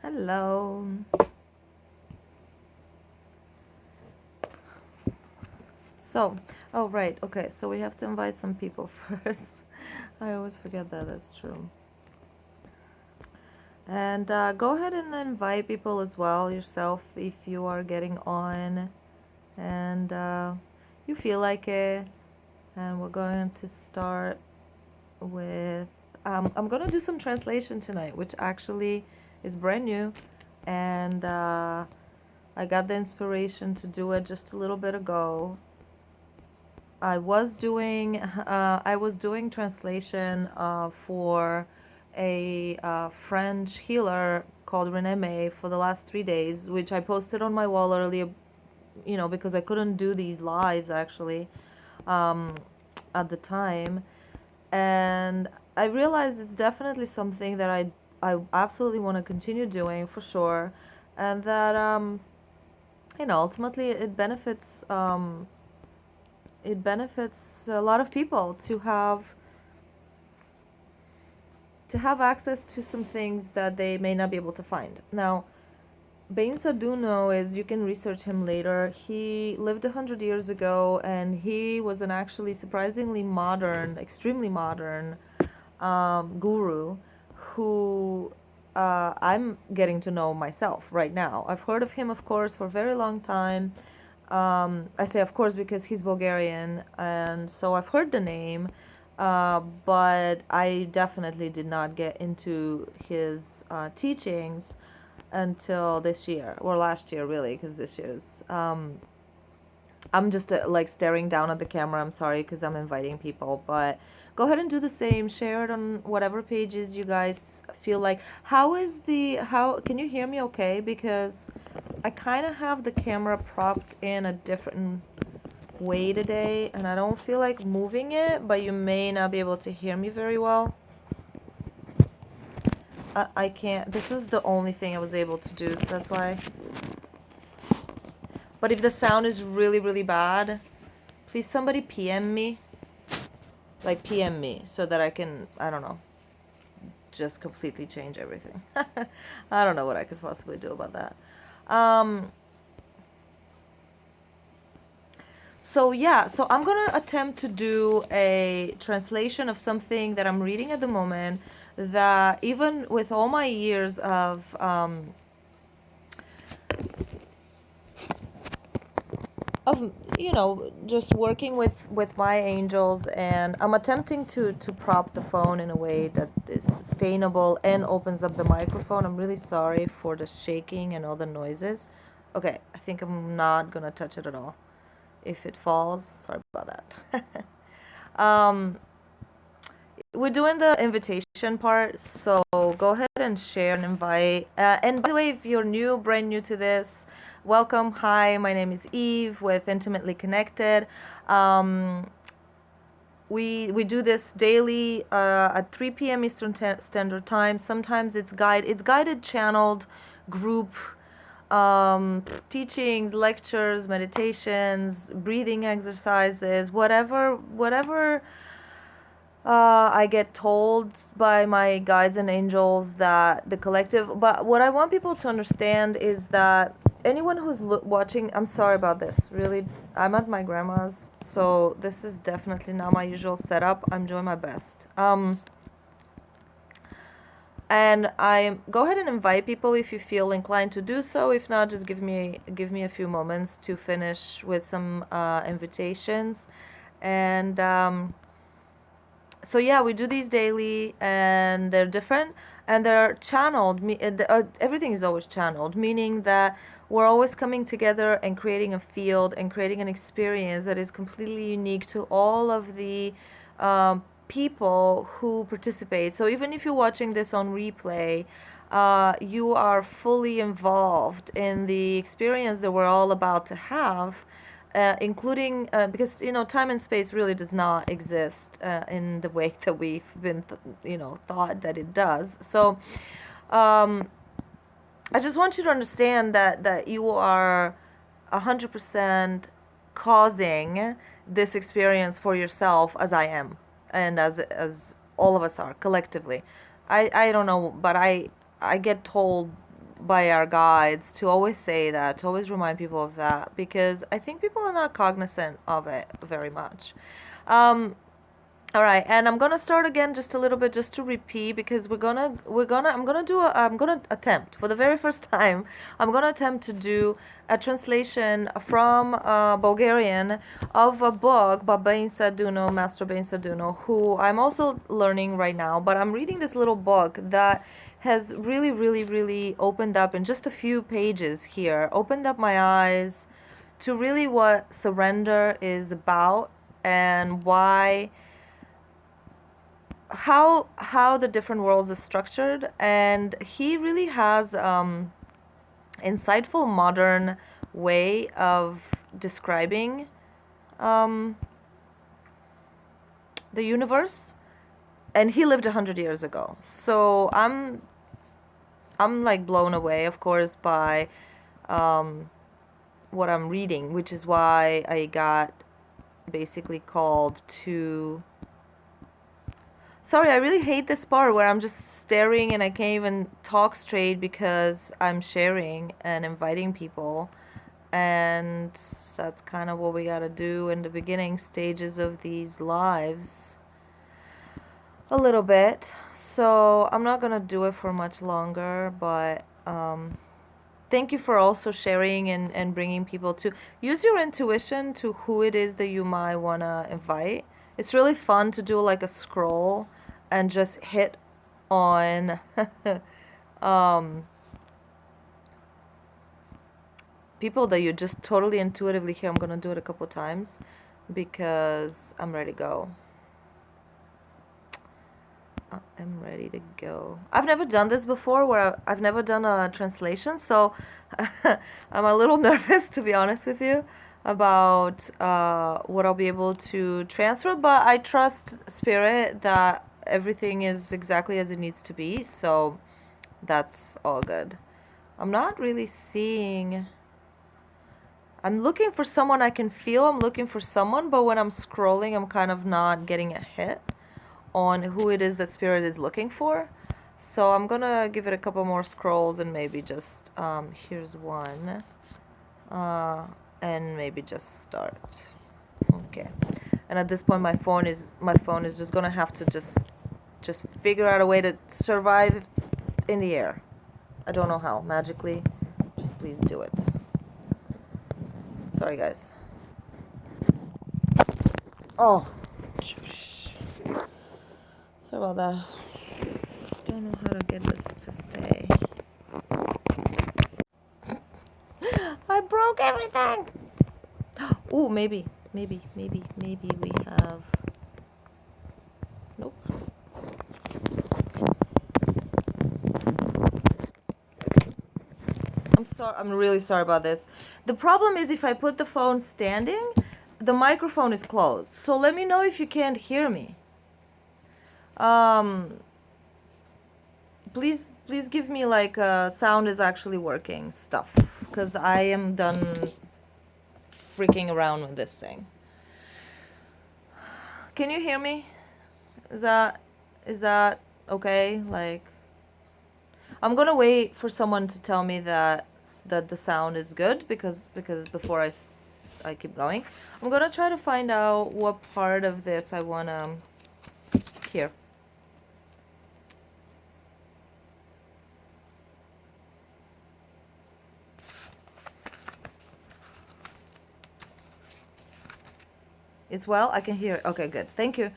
Hello. So, oh, right. Okay, so we have to invite some people first. I always forget that. That's true. And go ahead and invite people as well yourself if you are getting on and you feel like it. And we're going to start with. I'm going to do some translation tonight, which actually is brand new. And I got the inspiration to do it just a little bit ago. I was doing translation for a French healer called Renee for the last 3 days, which I posted on my wall earlier, because I couldn't do these lives actually um, at the time, and I realized it's definitely something that I absolutely want to continue doing for sure, and that ultimately it benefits a lot of people to have access to some things that they may not be able to find. Now, Bain Saduno is, you can research him later. He lived 100 years ago, and he was an actually surprisingly modern, extremely modern guru who I'm getting to know myself right now. I've heard of him, of course, for a very long time. I say, of course, because he's Bulgarian, and so I've heard the name, but I definitely did not get into his teachings until this year, or last year, really, because this year's. I'm just like staring down at the camera. I'm sorry because I'm inviting people, but go ahead and do the same. Share it on whatever pages you guys feel like. How can you hear me okay? Because I kind of have the camera propped in a different way today, and I don't feel like moving it, but you may not be able to hear me very well. I can't. This is the only thing I was able to do, so that's why. But if the sound is really, really bad, please somebody PM me. Like PM me so that I can, I don't know, just completely change everything. I don't know what I could possibly do about that. Um, so I'm gonna attempt to do a translation of something that I'm reading at the moment, that even with all my years of just working with my angels, and I'm attempting to prop the phone in a way that is sustainable and opens up the microphone. I'm really sorry for the shaking and all the noises. Okay, I think I'm not gonna touch it at all. If it falls, sorry about that. um we're doing the invitation part, so go ahead and share and invite. And by the way, if you're brand new to this, welcome. Hi, my name is Eve with Intimately Connected. We do this daily at 3 p.m. Eastern Standard Time. Sometimes it's guided, channeled, group teachings, lectures, meditations, breathing exercises, whatever I get told by my guides and angels that the collective. But what I want people to understand is that anyone who's watching, I'm sorry about this. Really, I'm at my grandma's, so this is definitely not my usual setup. I'm doing my best. And I go ahead and invite people if you feel inclined to do so. If not, just give me a few moments to finish with some invitations, and so yeah, we do these daily, and they're different, and they're channeled. Everything is always channeled, meaning that we're always coming together and creating a field and creating an experience that is completely unique to all of the people who participate. So even if you're watching this on replay, you are fully involved in the experience that we're all about to have, including because time and space really does not exist in the way that we've been thought that it does. So I just want you to understand that you are 100% causing this experience for yourself, as I am, and as all of us are collectively. I don't know, but I get told by our guides to always say that, to always remind people of that, because I think people are not cognizant of it very much. All right, and I'm gonna start again just a little bit, just to repeat, because I'm gonna attempt for the very first time. I'm gonna attempt to do a translation from Bulgarian of a book by Bain Saduno, Master Bain Saduno, who I'm also learning right now. But I'm reading this little book that has really, really, really opened up in just a few pages here, opened up my eyes to really what surrender is about and why, how the different worlds are structured. And he really has insightful modern way of describing the universe, and he lived 100 years ago. So I'm like blown away, of course, by what I'm reading, which is why I got basically called to. Sorry, I really hate this part where I'm just staring and I can't even talk straight because I'm sharing and inviting people. And that's kind of what we gotta do in the beginning stages of these lives. A little bit. So I'm not gonna do it for much longer, but thank you for also sharing and bringing people to use your intuition to who it is that you might wanna invite. It's really fun to do like a scroll and just hit on people that you just totally intuitively hear. I'm gonna do it a couple times because I'm ready to go. I'm ready to go. I've never done this before, where I've never done a translation, so I'm a little nervous, to be honest with you, about what I'll be able to transfer, but I trust Spirit that everything is exactly as it needs to be, so that's all good. I'm not really seeing. I'm looking for someone I can feel. I'm looking for someone, but when I'm scrolling, I'm kind of not getting a hit on who it is that Spirit is looking for. So I'm gonna give it a couple more scrolls and maybe just here's one, and maybe just start. Okay. And at this point, my phone is just gonna have to just figure out a way to survive in the air. I don't know how, magically. Just please do it. Sorry, guys. Oh, sorry about that. Don't know how to get this to stay. I broke everything. Oh, maybe we have. Nope. I'm really sorry about this. The problem is if I put the phone standing, the microphone is closed. So let me know if you can't hear me. Please give me like sound is actually working stuff, because I am done freaking around with this thing. Can you hear me? Is that okay? Like, I'm gonna wait for someone to tell me that the sound is good, because before I keep going, I'm gonna try to find out what part of this I wanna hear. It's well? I can hear it. Okay, good. Thank you.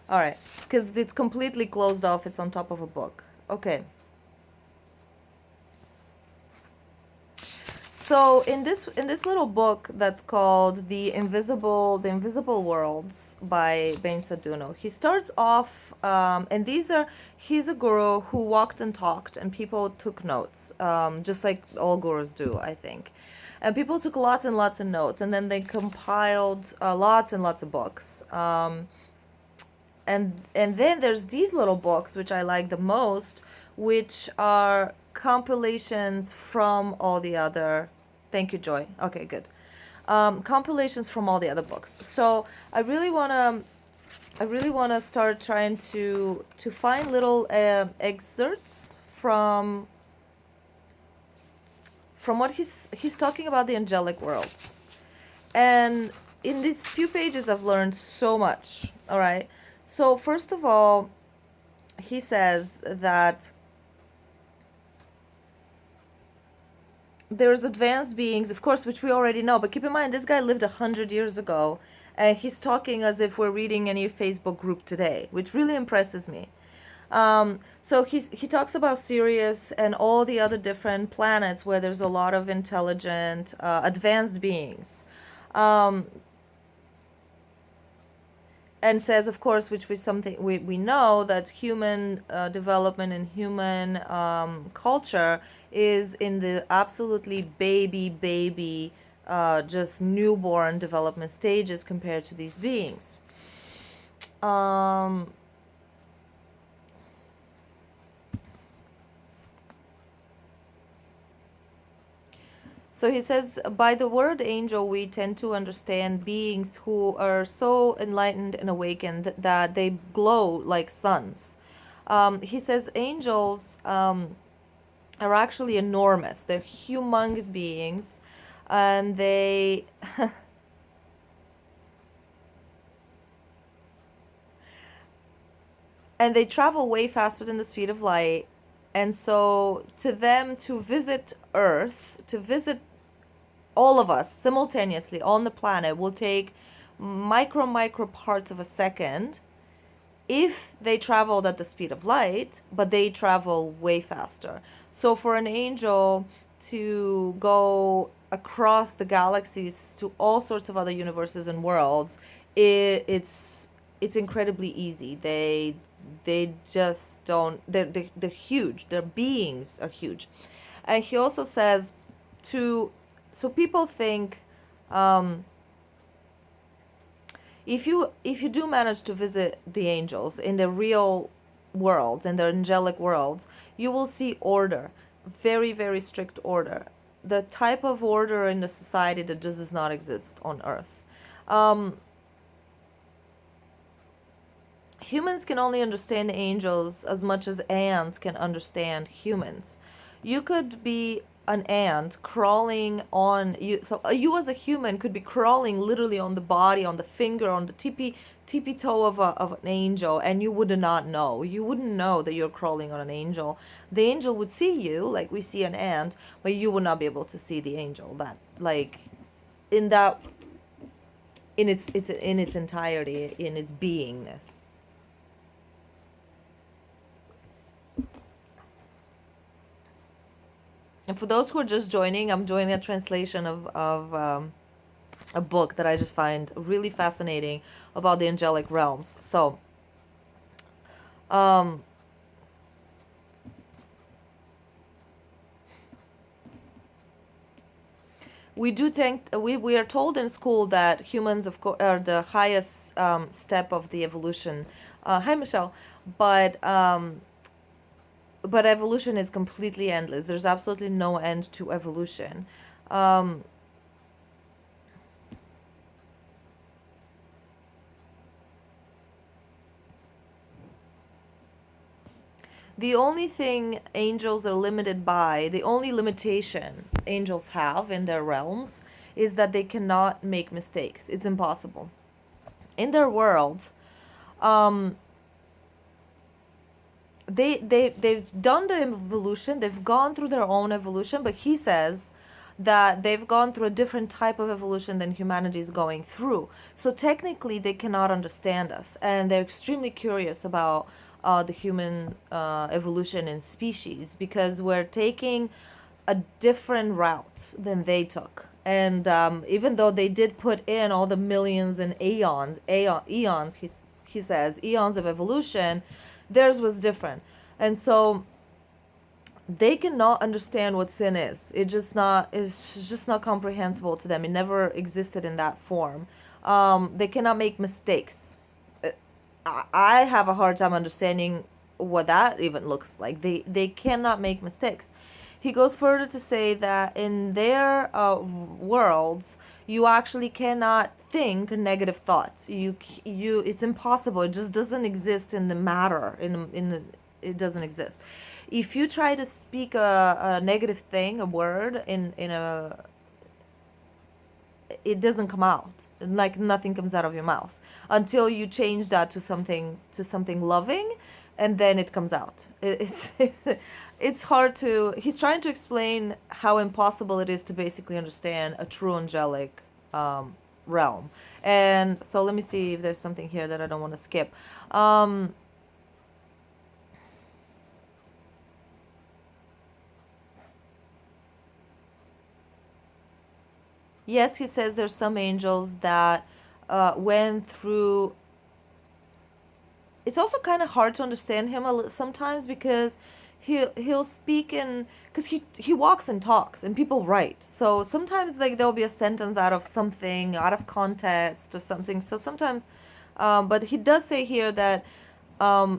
All right. Because it's completely closed off. It's on top of a book. Okay. So in this little book that's called The Invisible Worlds by Bain Saduno, he starts off, and he's a guru who walked and talked, and people took notes, just like all gurus do, I think. And people took lots and lots of notes, and then they compiled lots and lots of books. And then there's these little books, which I like the most, which are compilations from all the other. Thank you, Joy. Okay, good. Compilations from all the other books. So I really wanna start trying to find little excerpts from from what he's talking about the angelic worlds. And in these few pages, I've learned so much. All right. So, first of all, he says that there's advanced beings, of course, which we already know. But keep in mind, this guy lived 100 years ago. And he's talking as if we're reading any Facebook group today, which really impresses me. So he talks about Sirius and all the other different planets where there's a lot of intelligent, advanced beings. And says, of course, which was something we know, that human development and human culture is in the absolutely baby, just newborn development stages compared to these beings. So he says, by the word angel, we tend to understand beings who are so enlightened and awakened that they glow like suns. He says angels are actually enormous. They're humongous beings, and they and they travel way faster than the speed of light. And so to them, to visit Earth, to visit all of us simultaneously on the planet, will take micro parts of a second if they traveled at the speed of light, but they travel way faster. So for an angel to go across the galaxies to all sorts of other universes and worlds, it's incredibly easy. They just don't, they're huge. Their beings are huge. And he also says so people think, if you do manage to visit the angels in the real worlds, in the angelic worlds, you will see order, very, very strict order, the type of order in the society that just does not exist on Earth. Humans can only understand angels as much as ants can understand humans. You could be an ant crawling on you, so you as a human could be crawling literally on the body, on the finger, on the tippy toe of an angel, and you would not know. You wouldn't know that you're crawling on an angel. The angel would see you like we see an ant, but you would not be able to see the angel. That, like, in that, in its entirety, in its beingness. And for those who are just joining, I'm doing a translation of a book that I just find really fascinating about the angelic realms. So, we do think we are told in school that humans, of course, are the highest step of the evolution. Hi, Michelle, but evolution is completely endless. There's absolutely no end to evolution. The only thing angels are limited by, the only limitation angels have in their realms, is that they cannot make mistakes. It's impossible. In their world, they've done the evolution, they've gone through their own evolution, but he says that they've gone through a different type of evolution than humanity is going through. So technically they cannot understand us, and they're extremely curious about the human evolution in species, because we're taking a different route than they took. And even though they did put in all the millions and eons, he says, eons of evolution, theirs was different. And so they cannot understand what sin is. It's just not comprehensible to them. It never existed in that form. They cannot make mistakes. I have a hard time understanding what that even looks like. They cannot make mistakes. He goes further to say that in their worlds, you actually cannot think negative thoughts. It's impossible. It just doesn't exist in the matter. It doesn't exist. If you try to speak a negative thing, a word in a, it doesn't come out. Like nothing comes out of your mouth until you change that to something loving, and then it comes out. It's hard to. He's trying to explain how impossible it is to basically understand a true angelic realm. And so let me see if there's something here that I don't want to skip. Yes, he says there's some angels that went through. It's also kind of hard to understand him sometimes because he'll speak in, because he walks and talks and people write. So sometimes like there'll be a sentence out of something out of context or something. So sometimes, but he does say here that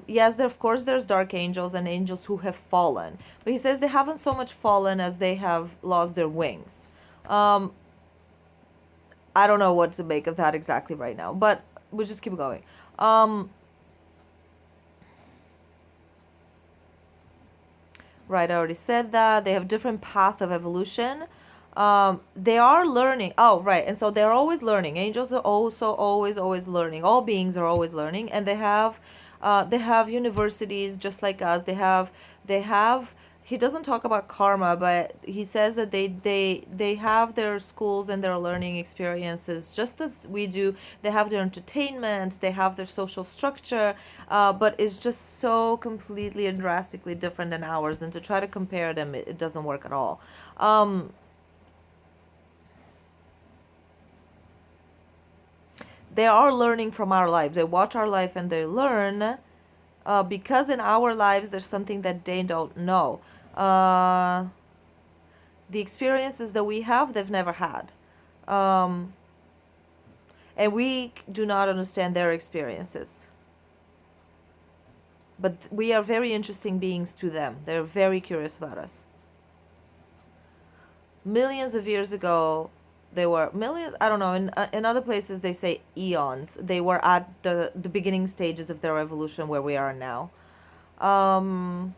yes, there of course there's dark angels and angels who have fallen, but he says they haven't so much fallen as they have lost their wings. Um, I don't know what to make of that exactly right now, but we'll just keep going. Right, I already said that. They have different path of evolution. They are learning. Oh, right. And so they're always learning. Angels are also always learning. All beings are always learning, and they have universities just like us. They have. He doesn't talk about karma, but he says that they have their schools and their learning experiences just as we do. They have their entertainment, they have their social structure, but it's just so completely and drastically different than ours. And to try to compare them, it doesn't work at all. They are learning from our lives. They watch our life and they learn, because in our lives there's something that they don't know. Uh, the experiences that we have, they've never had. Um, and we do not understand their experiences. But we are very interesting beings to them. They're very curious about us. Millions of years ago, they were millions, I don't know, in other places they say eons. They were at the beginning stages of their evolution where we are now. Um,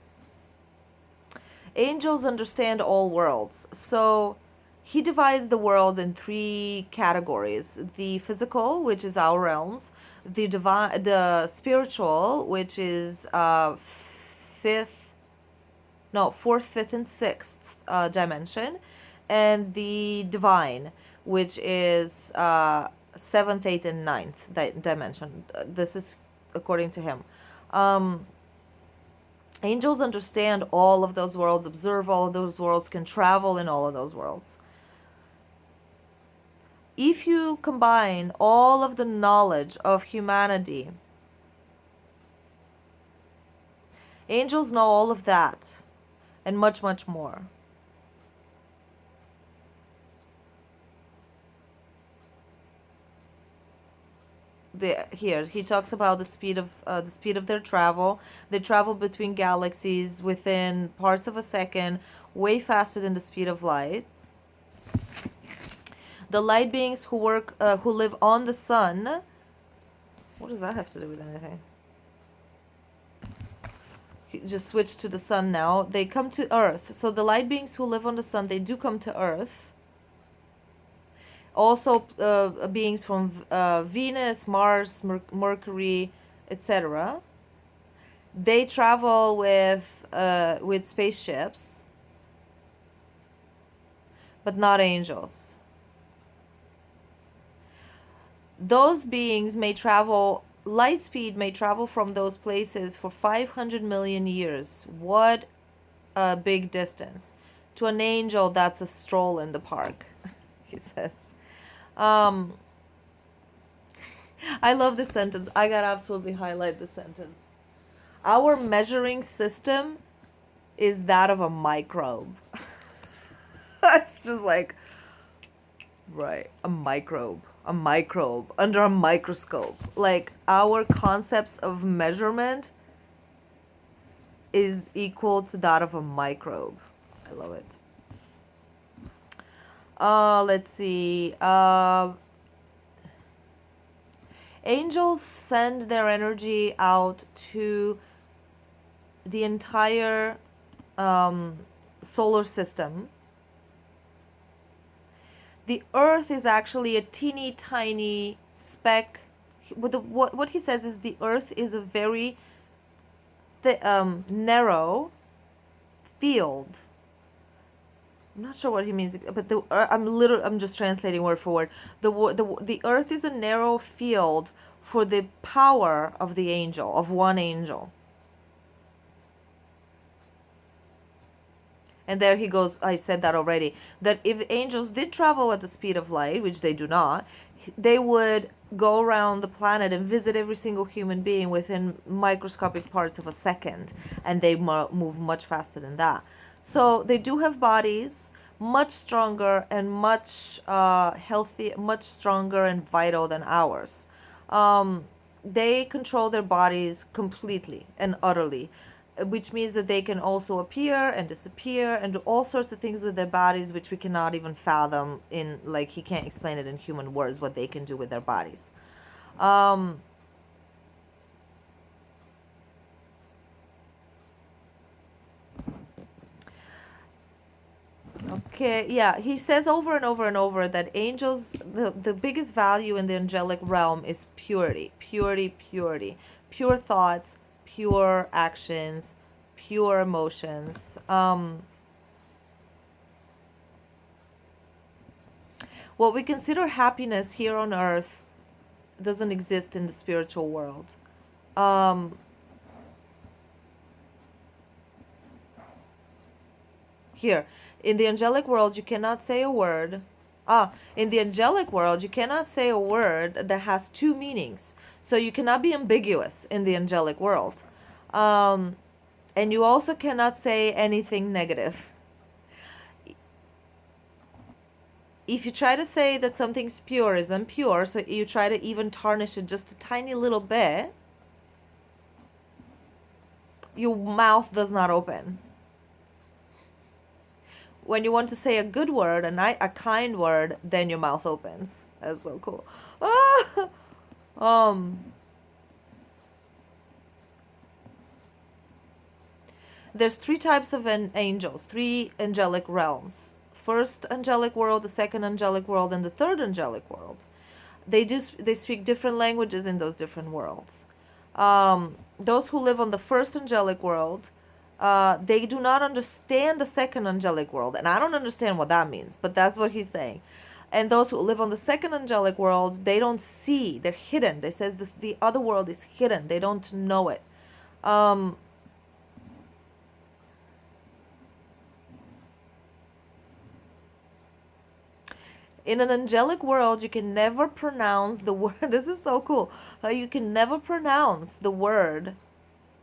Angels understand all worlds. So he divides the worlds in three categories: the physical, which is our realms; the divine, the spiritual, which is fifth, no, fourth, fifth, and sixth dimension; and the divine, which is seventh, eighth, and ninth dimension. This is according to him. Um, Angels understand all of those worlds, observe all of those worlds, can travel in all of those worlds. If you combine all of the knowledge of humanity, angels know all of that and much, much more. Here he talks about the speed of their travel. They travel between galaxies within parts of a second, way faster than the speed of light. The light beings who live on the sun. What does that have to do with anything? Just switch to the sun now. They come to Earth. So the light beings who live on the sun, they do come to Earth. Also, beings from Venus, Mars, Mercury, etc. They travel with spaceships, but not angels. Those beings may travel, light speed may travel from those places for 500 million years. What a big distance. To an angel, that's a stroll in the park, he says. Um, I love this sentence. I gotta absolutely highlight this sentence. Our measuring system is that of a microbe. That's just like, right, a microbe. A microbe under a microscope. Like our concepts of measurement is equal to that of a microbe. I love it. Let's see. Angels send their energy out to the entire um, solar system, the Earth is actually a teeny tiny speck. What he says is the Earth is a very narrow field. I'm not sure what he means, but I'm just translating word for word. The Earth is a narrow field for the power of the angel, of one angel. And there he goes, I said that already, that if angels did travel at the speed of light, which they do not, they would go around the planet and visit every single human being within microscopic parts of a second, and they move much faster than that. So they do have bodies much stronger and much healthy, much stronger and vital than ours. They control their bodies completely and utterly, which means that they can also appear and disappear and do all sorts of things with their bodies which we cannot even fathom in, like, he can't explain it in human words what they can do with their bodies. Okay, yeah, he says over and over and over that angels, the biggest value in the angelic realm is purity, purity, purity, pure thoughts, pure actions, pure emotions. What we consider happiness here on earth doesn't exist in the spiritual world. Here, in the angelic world, you cannot say a word. In the angelic world, you cannot say a word that has two meanings. So you cannot be ambiguous in the angelic world. And you also cannot say anything negative. If you try to say that something's pure is impure, so you try to even tarnish it just a tiny little bit, your mouth does not open. When you want to say a good word, a kind word, then your mouth opens. That's so cool. There's three types of angels, three angelic realms. First angelic world, the second angelic world, and the third angelic world. They speak different languages in those different worlds. Those who live on the first angelic world, they do not understand the second angelic world. And I don't understand what that means, but that's what he's saying. And those who live on the second angelic world, they don't see. They're hidden. They says the other world is hidden. They don't know it. In an angelic world, you can never pronounce the word. This is so cool. You can never pronounce the word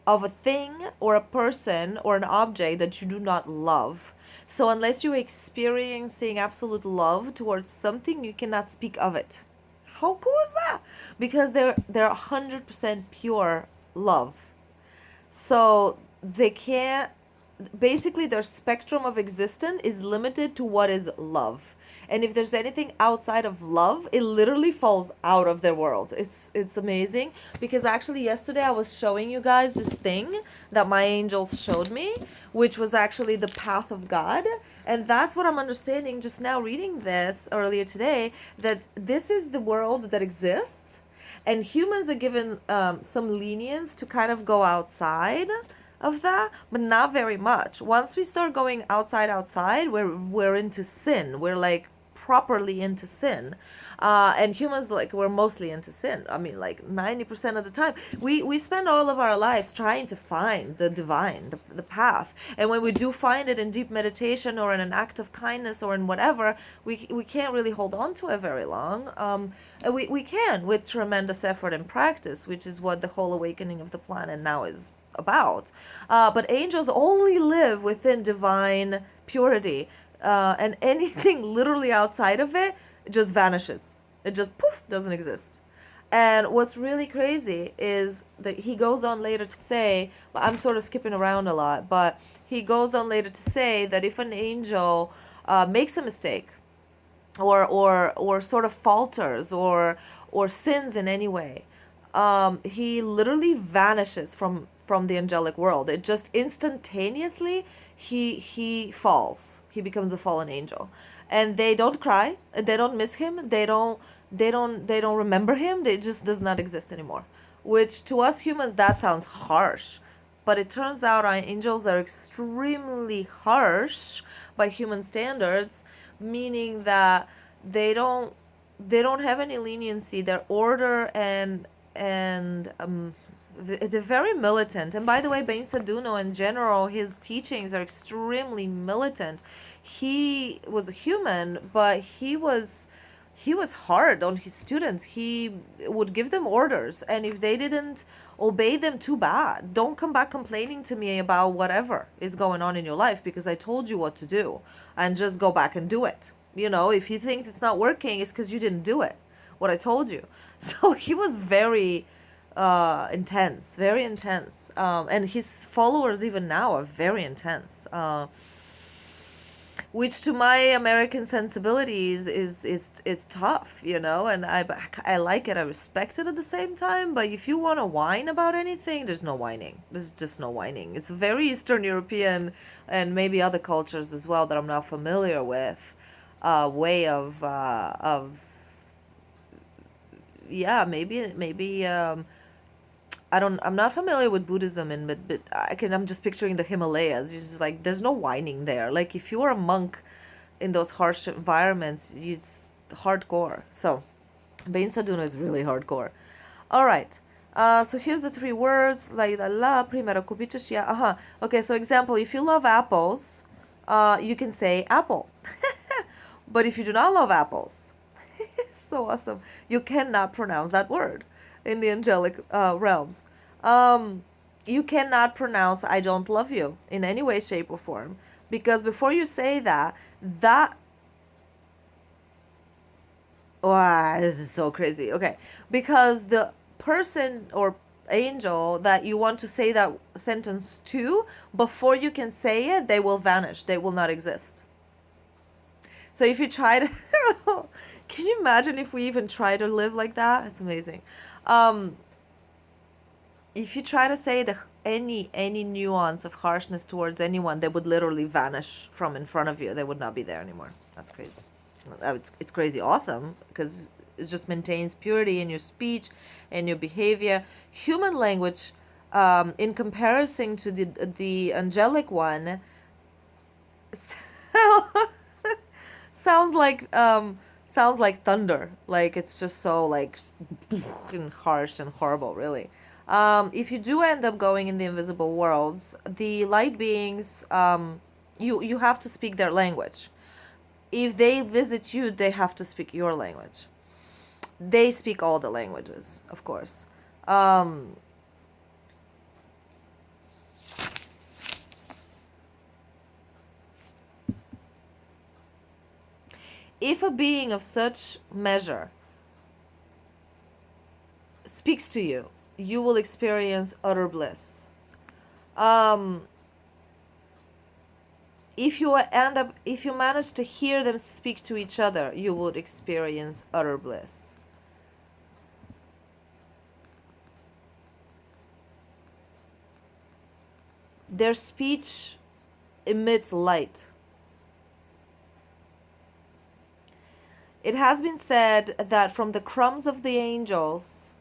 of a thing or a person or an object that you do not love. So unless you're experiencing absolute love towards something, you cannot speak of it. How cool is that? Because they're 100% pure love. So they can't, basically their spectrum of existence is limited to what is love. And if there's anything outside of love, it literally falls out of their world. It's amazing, because actually yesterday I was showing you guys this thing that my angels showed me, which was actually the path of God. And that's what I'm understanding just now reading this earlier today, that this is the world that exists, and humans are given some lenience to kind of go outside of that, but not very much. Once we start going outside, we're into sin. We're like properly into sin. And humans, like, we're mostly into sin. I mean, like 90% of the time we spend all of our lives trying to find the divine, the path. And when we do find it in deep meditation or in an act of kindness or in whatever, we can't really hold on to it very long. And we can with tremendous effort and practice, which is what the whole awakening of the planet now is about. But angels only live within divine purity, and anything literally outside of it just vanishes. It just poof, doesn't exist. And what's really crazy is that he goes on later to say, I'm sort of skipping around a lot, but he goes on later to say that if an angel makes a mistake, or sort of falters, or sins in any way, he literally vanishes from the angelic world. It just instantaneously, he falls. He becomes a fallen angel, and they don't cry. They don't miss him. They don't remember him. They just does not exist anymore. Which to us humans that sounds harsh, but it turns out our angels are extremely harsh by human standards, meaning that they don't they don't have any leniency. Their order and they're very militant. And by the way, Ben Saduno in general, his teachings are extremely militant. He was a human, but he was hard on his students. He would give them orders, and if they didn't obey them, too bad. Don't come back complaining to me about whatever is going on in your life because I told you what to do, and just go back and do it. If you think it's not working, it's because you didn't do it, what I told you. So he was very intense, very intense. And his followers even now are very intense. Which to my American sensibilities is tough, and I like it, I respect it at the same time. But if you want to whine about anything, there's no whining. There's just no whining. It's very Eastern European and maybe other cultures as well that I'm not familiar with. Way of yeah, maybe I'm not familiar with Buddhism, and but I'm just picturing the Himalayas. It's just like there's no whining there. Like if you are a monk in those harsh environments, it's hardcore. So Bain Saduna is really hardcore. All right. So here's the three words. La primera kupichashia. Okay, so example, if you love apples, you can say apple. But if you do not love apples, so awesome, you cannot pronounce that word in the angelic realms. You cannot pronounce I don't love you in any way, shape, or form. Because before you say that, wow, this is so crazy. Okay. Because the person or angel that you want to say that sentence to, before you can say it, they will vanish. They will not exist. So if you try to, can you imagine if we even try to live like that? It's amazing. If you try to say any nuance of harshness towards anyone, they would literally vanish from in front of you. They would not be there anymore. That's crazy. It's crazy awesome because it just maintains purity in your speech and your behavior. Human language, in comparison to the angelic one, sounds like thunder. Like it's just so like and harsh and horrible, really. If you do end up going in the invisible worlds, the light beings, you have to speak their language. If they visit you, they have to speak your language. They speak all the languages, of course. If a being of such measure speaks to you, you will experience utter bliss. If you manage to hear them speak to each other, you would experience utter bliss. Their speech emits light. It has been said that from the crumbs of the angels,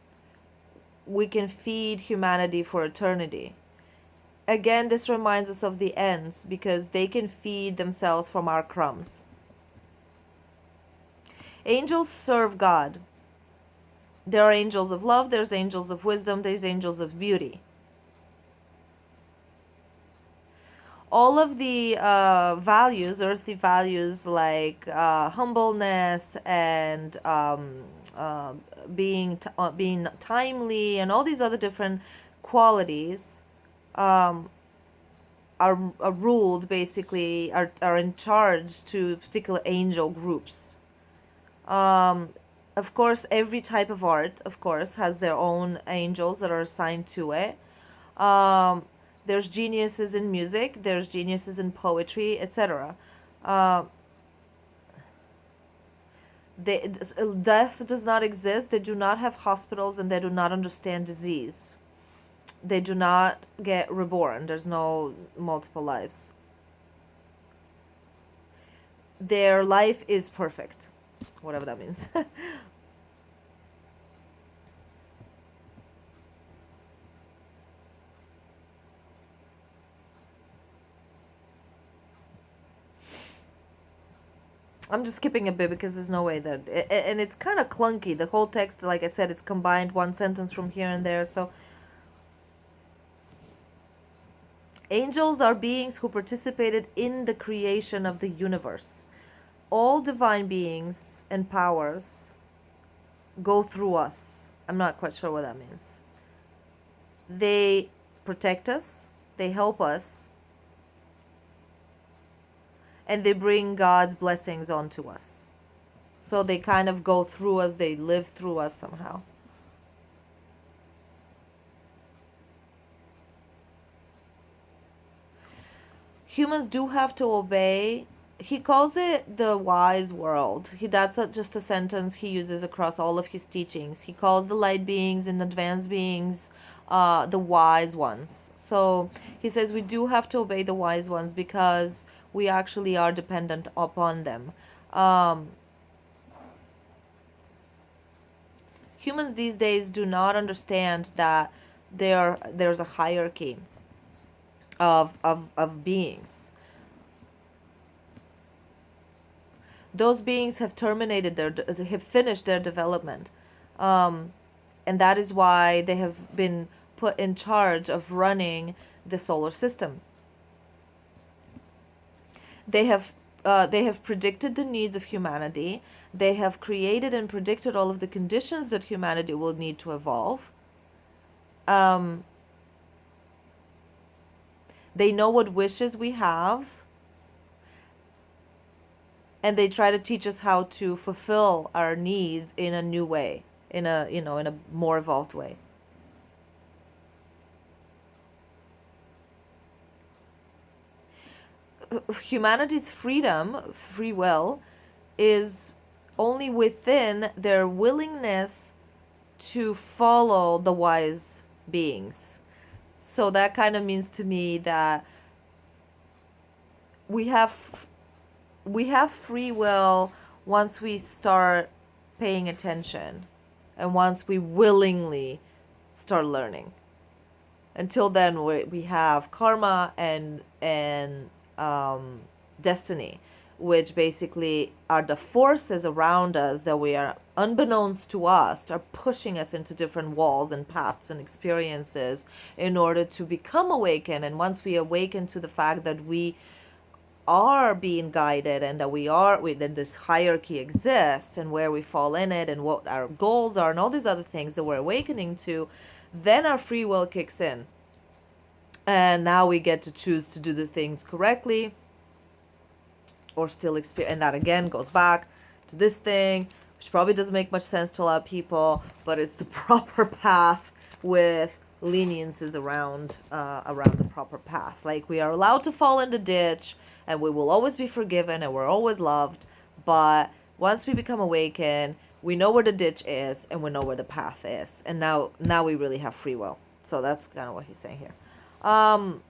we can feed humanity for eternity. Again, this reminds us of the ants because they can feed themselves from our crumbs. Angels serve God. There are angels of love, there's angels of wisdom, there's angels of beauty. All of the values, earthly values like humbleness and being timely and all these other different qualities are ruled basically, are in charge to particular angel groups. Of course, every type of art, of course, has their own angels that are assigned to it. There's geniuses in music, there's geniuses in poetry, etc. Death does not exist. They do not have hospitals and they do not understand disease. They do not get reborn. There's no multiple lives. their life is perfect, whatever that means. I'm just skipping a bit because there's no way that, and it's kind of clunky. The whole text, like I said, it's combined one sentence from here and there. So, angels are beings who participated in the creation of the universe. All divine beings and powers go through us. I'm not quite sure what that means. They protect us, they help us, and they bring God's blessings onto us. So they kind of go through us, they live through us somehow. Humans do have to obey. He calls it the wise world. Just a sentence he uses across all of his teachings. He calls the light beings and advanced beings the wise ones. So he says we do have to obey the wise ones because we actually are dependent upon them. Um, Humans these days do not understand that there's a hierarchy of beings. Those beings have have finished their development, um, and that is why they have been put in charge of running the solar system. They have predicted the needs of humanity. They have created and predicted all of the conditions that humanity will need to evolve. Um, they know what wishes we have, and they try to teach us how to fulfill our needs in a new way, in a more evolved way. Humanity's free will, is only within their willingness to follow the wise beings. So that kind of means to me that we have we have free will once we start paying attention and once we willingly start learning. Until then, we have karma and destiny, which basically are the forces around us that we are, unbeknownst to us, are pushing us into different walls and paths and experiences in order to become awakened. And once we awaken to the fact that we are being guided and that that this hierarchy exists and where we fall in it and what our goals are and all these other things that we're awakening to, then our free will kicks in. And now we get to choose to do the things correctly or still experience. And that again goes back to this thing, which probably doesn't make much sense to a lot of people, but it's the proper path with leniences around the proper path. Like, we are allowed to fall in the ditch and we will always be forgiven and we're always loved. But once we become awakened, we know where the ditch is and we know where the path is. And now we really have free will. So that's kind of what he's saying here. Hi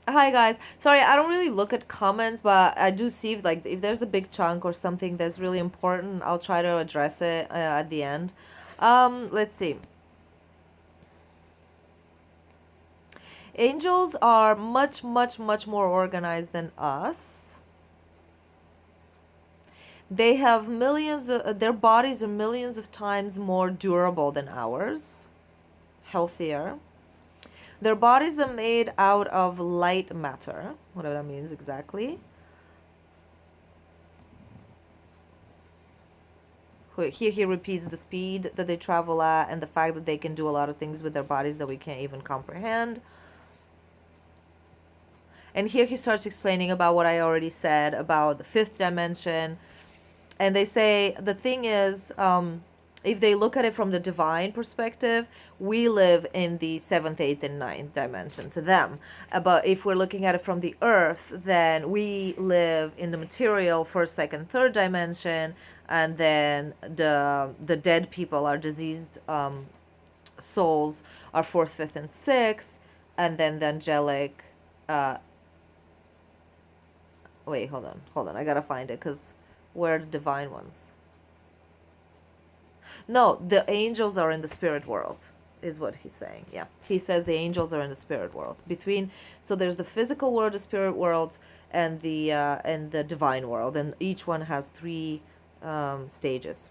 guys. Sorry, I don't really look at comments, but I do see if there's a big chunk or something that's really important, I'll try to address it at the end. Let's see. Angels are much, much, much more organized than us. They have their bodies are millions of times more durable than ours, healthier. Their bodies are made out of light matter, whatever that means exactly. Here he repeats the speed that they travel at and the fact that they can do a lot of things with their bodies that we can't even comprehend. And here he starts explaining about what I already said about the fifth dimension. And they say the thing is, if they look at it from the divine perspective, we live in the seventh, eighth, and ninth dimension to them. But if we're looking at it from the earth, then we live in the material first, second, third dimension, and then the dead people, our diseased souls, are fourth, fifth, and sixth, and then the angelic. Wait, hold on. I gotta find it because where are the divine ones? No, the angels are in the spirit world, is what he's saying. Yeah, he says the angels are in the spirit world. So there's the physical world, the spirit world, and the divine world, and each one has three stages.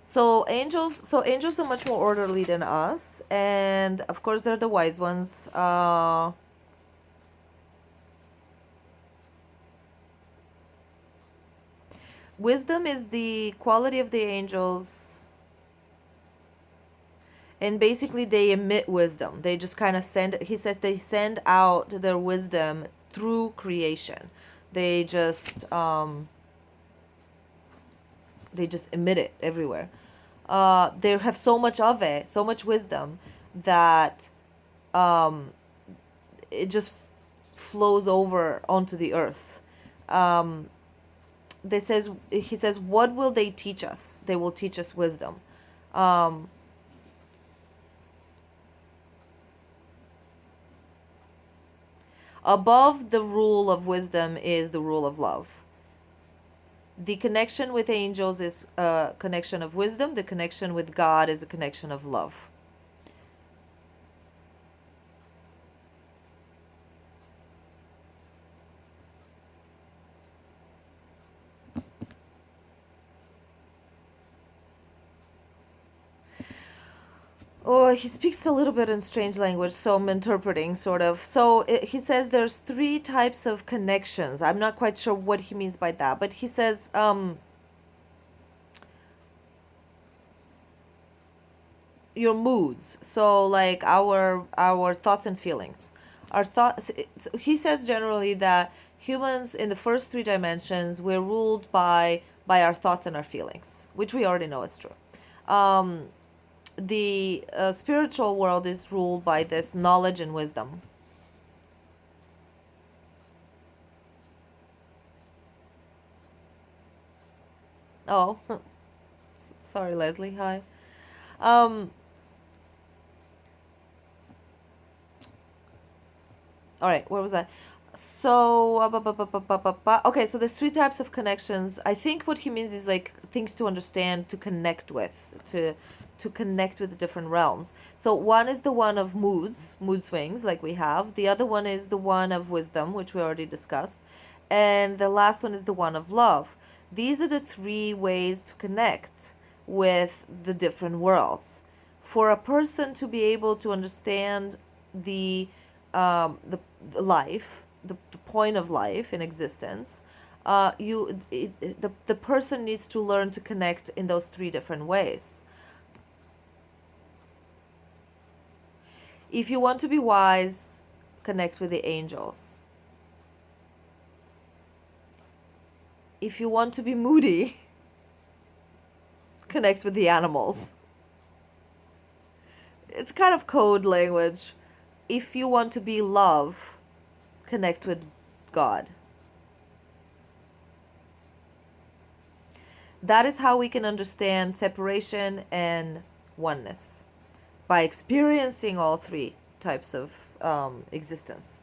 So angels are much more orderly than us, and of course they're the wise ones. Wisdom is the quality of the angels, and basically they emit wisdom. They just kind of send. He says they send out their wisdom through creation. They just they just emit it everywhere. They have so much of it, so much wisdom that um, it just flows over onto the earth. Um, he says, what will they teach us? They will teach us wisdom. Um, Above the rule of wisdom is the rule of love. The connection with angels is a connection of wisdom. The connection with God is a connection of love. Oh, he speaks a little bit in strange language, so I'm interpreting sort of. He says there's three types of connections. I'm not quite sure what he means by that, but he says your moods. So like our thoughts and feelings. Our thoughts. He says generally that humans in the first three dimensions we're ruled by our thoughts and our feelings, which we already know is true. The spiritual world is ruled by this knowledge and wisdom. Oh, sorry, Leslie. Hi. Um, all right, where was I? So, okay, so there's three types of connections. I think what he means is like things to understand, to connect with, to connect with the different realms. So one is the one of mood swings, like we have. The other one is the one of wisdom, which we already discussed. And the last one is the one of love. These are the three ways to connect with the different worlds. For a person to be able to understand the the life, the point of life in existence, the person needs to learn to connect in those three different ways. If you want to be wise, connect with the angels. If you want to be moody, connect with the animals. It's kind of code language. If you want to be love, connect with God. That is how we can understand separation and oneness, by experiencing all three types of existence.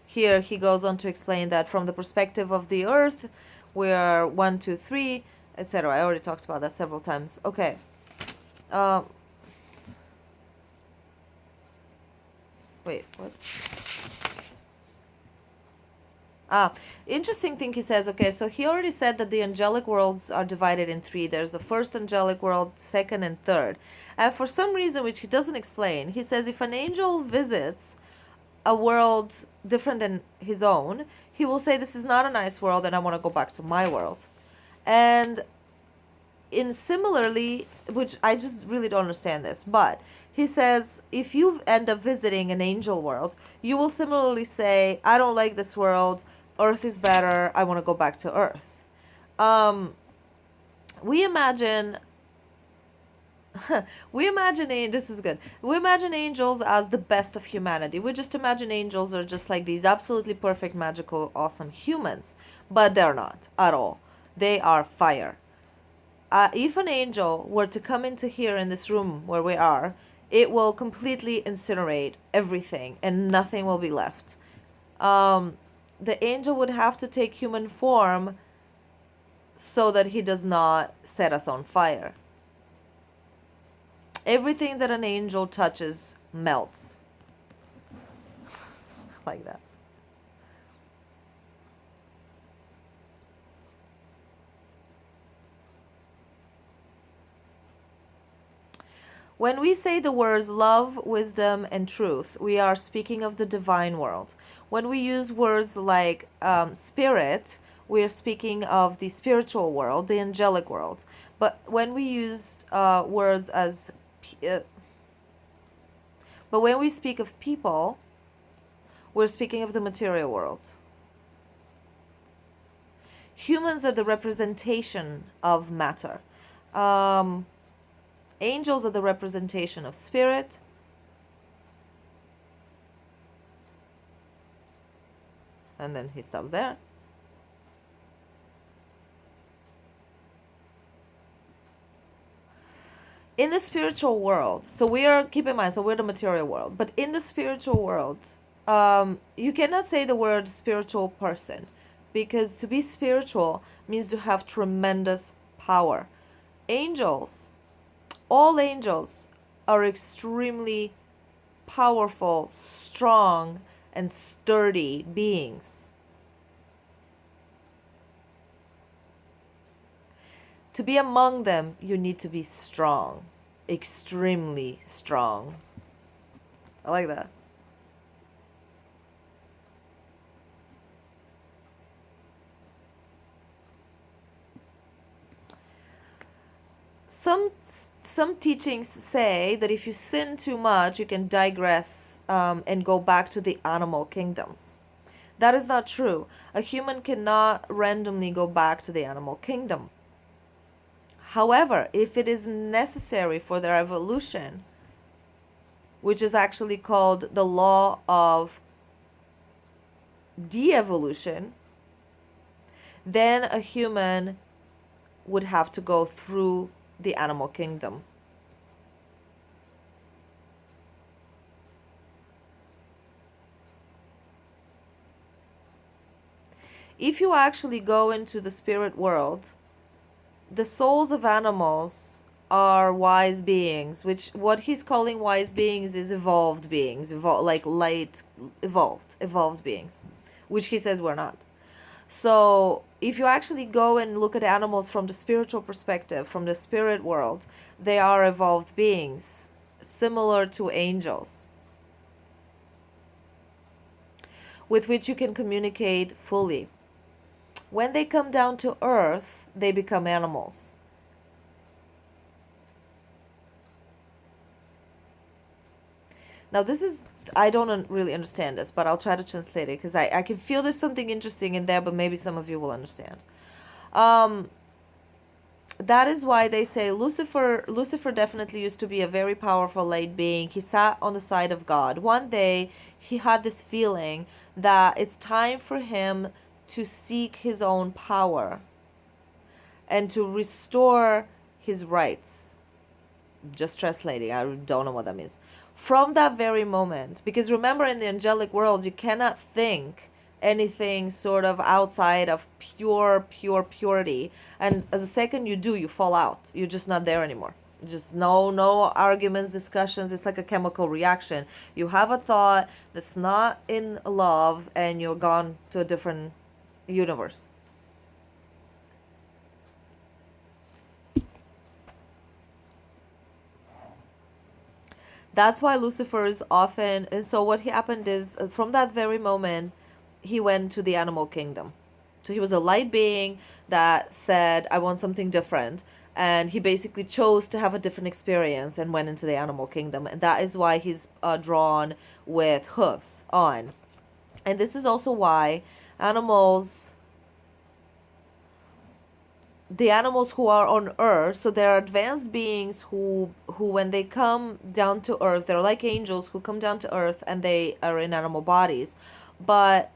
Here he goes on to explain that from the perspective of the earth, we are 1, 2, 3, etc. I already talked about that several times. Okay. Wait, what? Interesting thing he says. Okay, so he already said that the angelic worlds are divided in three. There's the first angelic world, second, and third. And for some reason, which he doesn't explain, he says if an angel visits a world different than his own, he will say, this is not a nice world and I want to go back to my world. And in similarly, which I just really don't understand this, but he says if you end up visiting an angel world, you will similarly say, I don't like this world, Earth is better, I want to go back to Earth. We imagine this is good. We imagine angels as the best of humanity. We just imagine angels are just like these absolutely perfect, magical, awesome humans. But they're not at all. They are fire. If an angel were to come into here in this room where we are, it will completely incinerate everything and nothing will be left. Um, the angel would have to take human form so that he does not set us on fire. Everything that an angel touches melts. Like that. When we say the words love, wisdom, and truth, we are speaking of the divine world. When we use words like spirit, we are speaking of the spiritual world, the angelic world. But when we use words as, but when we speak of people, we're speaking of the material world. Humans are the representation of matter. Angels are the representation of spirit. And then he stops there. In the spiritual world, so we are, keep in mind, so we're the material world, but in the spiritual world, you cannot say the word spiritual person, because to be spiritual means to have tremendous power. Angels, all angels are extremely powerful, strong, and sturdy beings. To be among them, you need to be strong, extremely strong. I like that. Some teachings say that if you sin too much, you can digress and go back to the animal kingdoms. That is not true. A human cannot randomly go back to the animal kingdom. However, if it is necessary for their evolution, which is actually called the law of de-evolution, then a human would have to go through the animal kingdom. If you actually go into the spirit world, the souls of animals are wise beings, which what he's calling wise beings is evolved beings, like light, evolved beings, which he says we're not. So if you actually go and look at animals from the spiritual perspective, from the spirit world, they are evolved beings, similar to angels, with which you can communicate fully. When they come down to earth, they become animals. Now this is, I don't really understand this, but I'll try to translate it because I can feel there's something interesting in there, but maybe some of you will understand. That is why they say Lucifer definitely used to be a very powerful light being. He sat on the side of God. One day he had this feeling that it's time for him to seek his own power and to restore his rights. Just translating, I don't know what that means. From that very moment, because remember, in the angelic world, you cannot think anything sort of outside of pure purity, and the second you do, you fall out. You're just not there anymore. Just no arguments, discussions. It's like a chemical reaction. You have a thought that's not in love and you're gone to a different universe. That's why Lucifer is often, and so what happened is, from that very moment, he went to the animal kingdom. So he was a light being that said, I want something different. And he basically chose to have a different experience and went into the animal kingdom. And that is why he's drawn with hooves on. And this is also why animals the animals who are on earth, so there are advanced beings who when they come down to earth, they're like angels who come down to earth and they are in animal bodies. But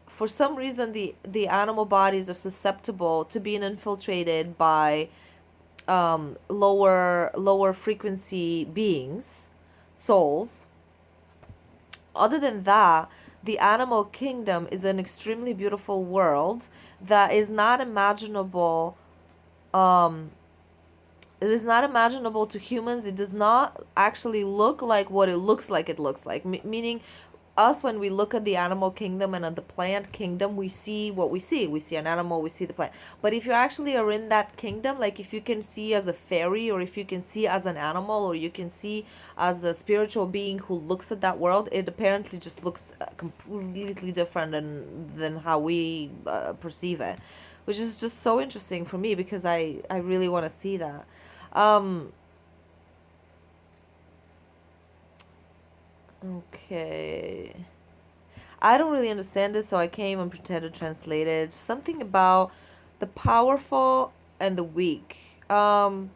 for some reason the animal bodies are susceptible to being infiltrated by lower frequency beings, souls. Other than that, the animal kingdom is an extremely beautiful world that is not imaginable. um it is not imaginable to humans. It does not actually look like what it looks like. Meaning, us, when we look at the animal kingdom and at the plant kingdom, we see what we see. We see an animal, we see the plant. But if you actually are in that kingdom, like if you can see as a fairy, or if you can see as an animal, or you can see as a spiritual being who looks at that world, it apparently just looks completely different than how we perceive it, which is just so interesting for me because I really want to see that. um okay, I don't really understand it, so I can't even pretend to translate it. Something about the powerful and the weak. I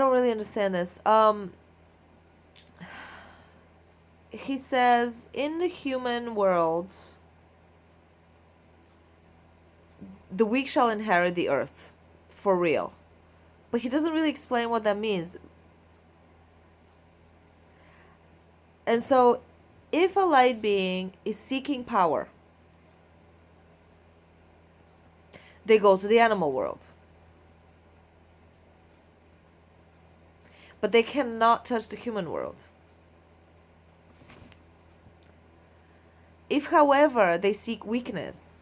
don't really understand this. He says in the human world, the weak shall inherit the earth, for real. But he doesn't really explain what that means. And so, if a light being is seeking power, they go to the animal world. But they cannot touch the human world. If, however, they seek weakness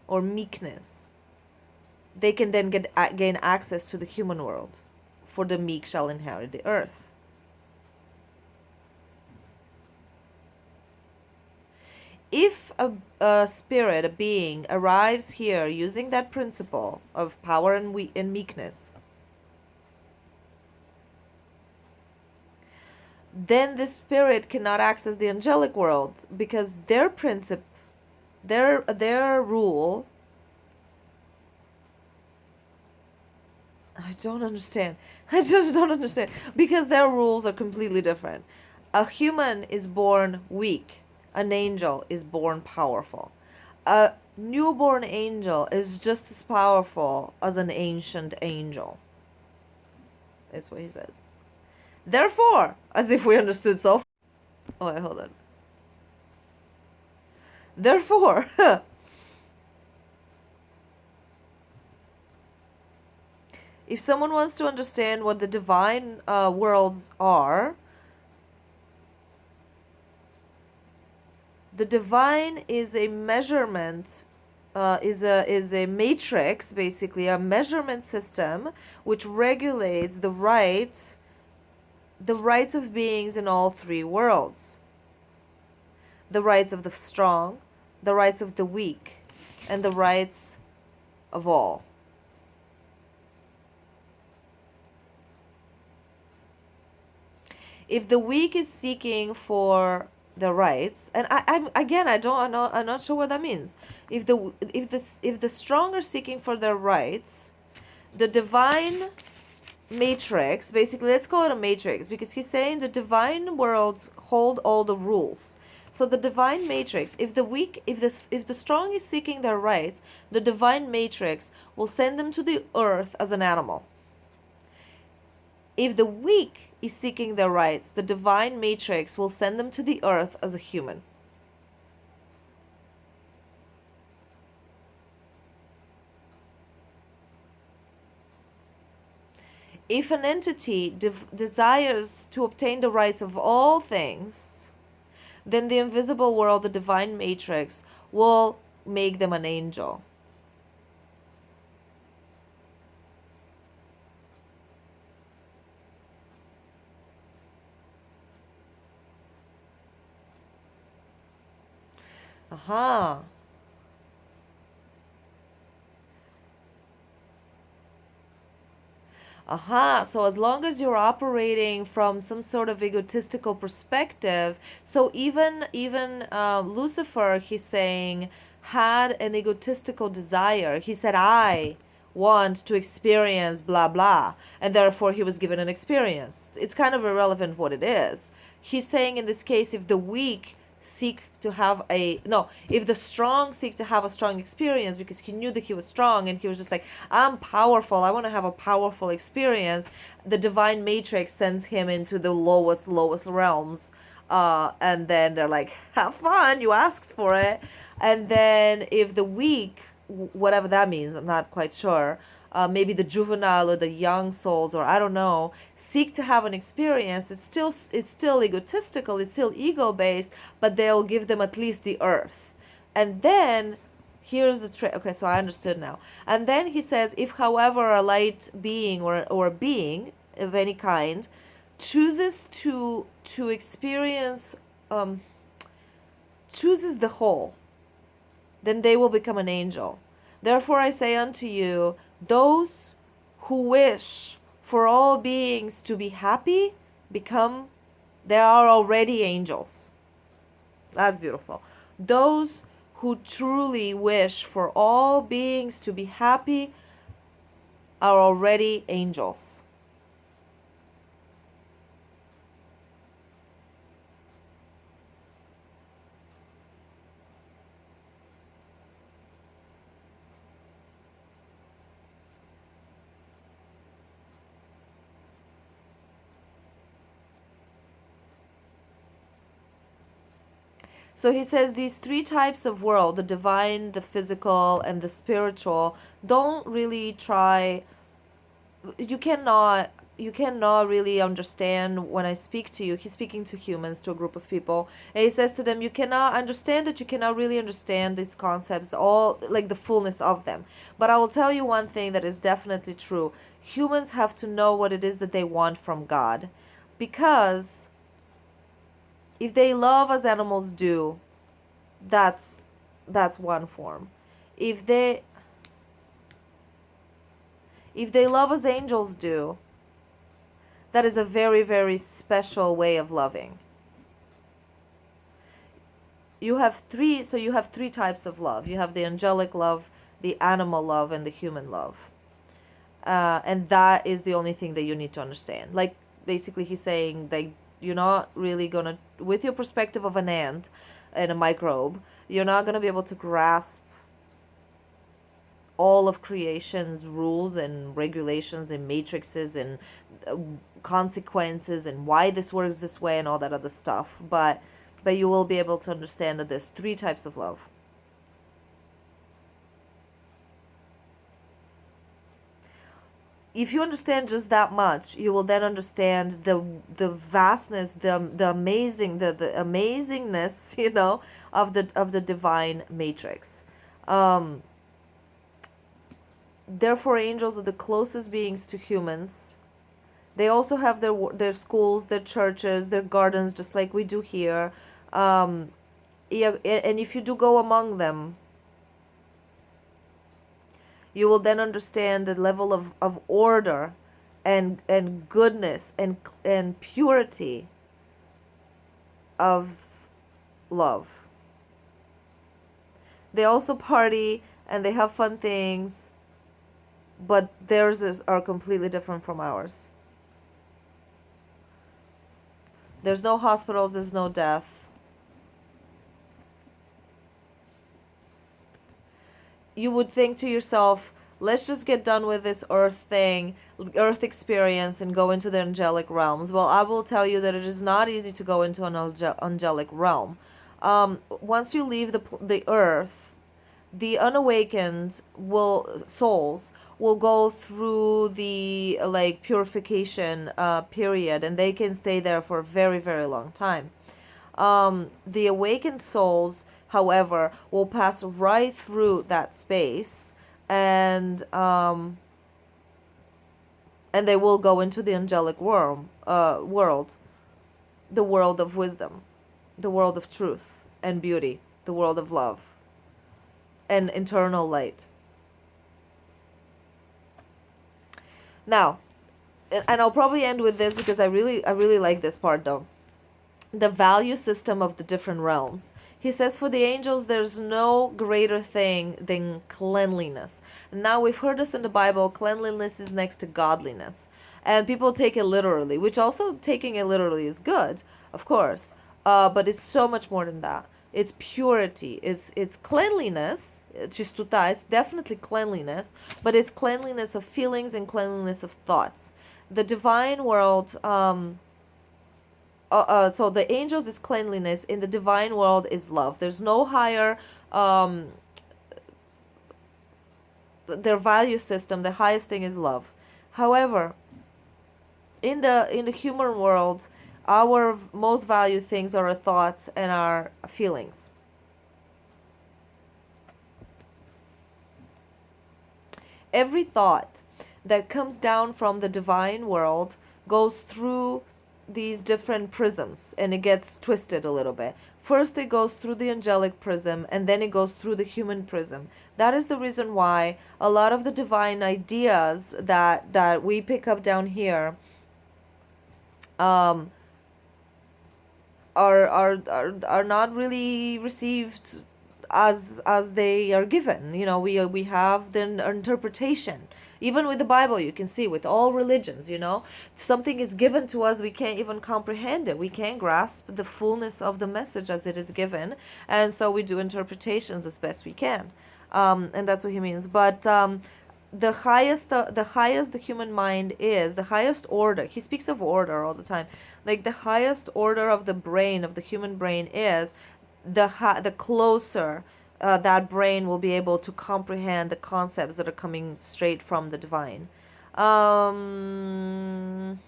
or meekness, they can then gain access to the human world, for the meek shall inherit the earth. If a spirit, a being, arrives here using that principle of power and meekness, then this spirit cannot access the angelic world, because their principle, their rule, I don't understand. I just don't understand. Because their rules are completely different. A human is born weak. An angel is born powerful. A newborn angel is just as powerful as an ancient angel. Is what he says. Therefore, as if we understood so. Oh, wait, hold on. Therefore, if someone wants to understand what the divine worlds are, the divine is a measurement, is a matrix, basically a measurement system which regulates the rights of beings in all three worlds: the rights of the strong, the rights of the weak, and the rights of all. If the weak is seeking for the rights, and I'm again, I'm not sure what that means. If the strong are seeking for their rights, the divine matrix, basically, let's call it a matrix, because he's saying the divine worlds hold all the rules. So the divine matrix, if the strong is seeking their rights, the divine matrix will send them to the earth as an animal. If the weak is seeking their rights, the divine matrix will send them to the earth as a human. If an entity desires to obtain the rights of all things, then the invisible world, the divine matrix, will make them an angel. Aha. Aha, so as long as you're operating from some sort of egotistical perspective, so even Lucifer, he's saying, had an egotistical desire. He said, I want to experience blah blah, and therefore he was given an experience. It's kind of irrelevant what it is. He's saying in this case, if the weak seek to have a no if the strong seek to have a strong experience, because he knew that he was strong and he was just like, I'm powerful, I want to have a powerful experience, the divine matrix sends him into the lowest realms, and then they're like, have fun, you asked for it. And then if the weak, whatever that means, I'm not quite sure, maybe the juvenile or the young souls, or I don't know, seek to have an experience, it's still egotistical, it's still ego based, but they'll give them at least the earth. And then here's the trick. Okay, so I understood now. And then he says, if however a light being or a being of any kind chooses to experience, chooses the whole, then they will become an angel. Therefore I say unto you, those who wish for all beings to be happy become, they are already angels. That's beautiful. Those who truly wish for all beings to be happy are already angels. So he says these three types of world, the divine, the physical, and the spiritual, don't really try, you cannot really understand when I speak to you. He's speaking to humans, to a group of people, and he says to them, you cannot understand it, you cannot really understand these concepts, all like the fullness of them. But I will tell you one thing that is definitely true. Humans have to know what it is that they want from God, because if they love as animals do, that's one form. If they love as angels do, that is a very, very special way of loving. You have three types of love. You have the angelic love, the animal love, and the human love. And that is the only thing that you need to understand. Like, basically he's saying that you're not really gonna, with your perspective of an ant and a microbe, you're not gonna be able to grasp all of creation's rules and regulations and matrices and consequences and why this works this way and all that other stuff. But you will be able to understand that there's three types of love. If you understand just that much, you will then understand the vastness, the amazing, the amazingness, of the divine matrix. Therefore, angels are the closest beings to humans. They also have their schools, their churches, their gardens, just like we do here. Yeah, and if you do go among them, you will then understand the level of order and goodness and purity of love. They also party and they have fun things, but theirs are completely different from ours. There's no hospitals, there's no death. You would think to yourself, let's just get done with this earth thing, earth experience, and go into the angelic realms. Well, I will tell you that it is not easy to go into an angelic realm. Once you leave the earth, the unawakened souls will go through the like purification period, and they can stay there for a very, very long time. The awakened souls, however, will pass right through that space, and they will go into the angelic world, the world of wisdom, the world of truth and beauty, the world of love and eternal light. Now, and I'll probably end with this because I really like this part though. The value system of the different realms. He says, for the angels, there's no greater thing than cleanliness. Now, we've heard this in the Bible, cleanliness is next to godliness. And people take it literally, which also taking it literally is good, of course. But it's so much more than that. It's purity. It's cleanliness. Chistuta. It's definitely cleanliness, but it's cleanliness of feelings and cleanliness of thoughts. The divine world, so the angels is cleanliness, in the divine world is love. There's no higher, um their value system, the highest thing is love. However, in the human world, our most valued things are our thoughts and our feelings. Every thought that comes down from the divine world goes through these different prisms and it gets twisted a little bit. First, it goes through the angelic prism and then it goes through the human prism. That is the reason why a lot of the divine ideas that we pick up down here um, are not really received as they are given. We have the interpretation. Even with the Bible, you can see with all religions, something is given to us, we can't even comprehend it. We can't grasp the fullness of the message as it is given, and so we do interpretations as best we can. And that's what he means. But the highest the human mind is, the highest order, he speaks of order all the time, like the highest order of the brain, of the human brain, is the closer that brain will be able to comprehend the concepts that are coming straight from the divine. um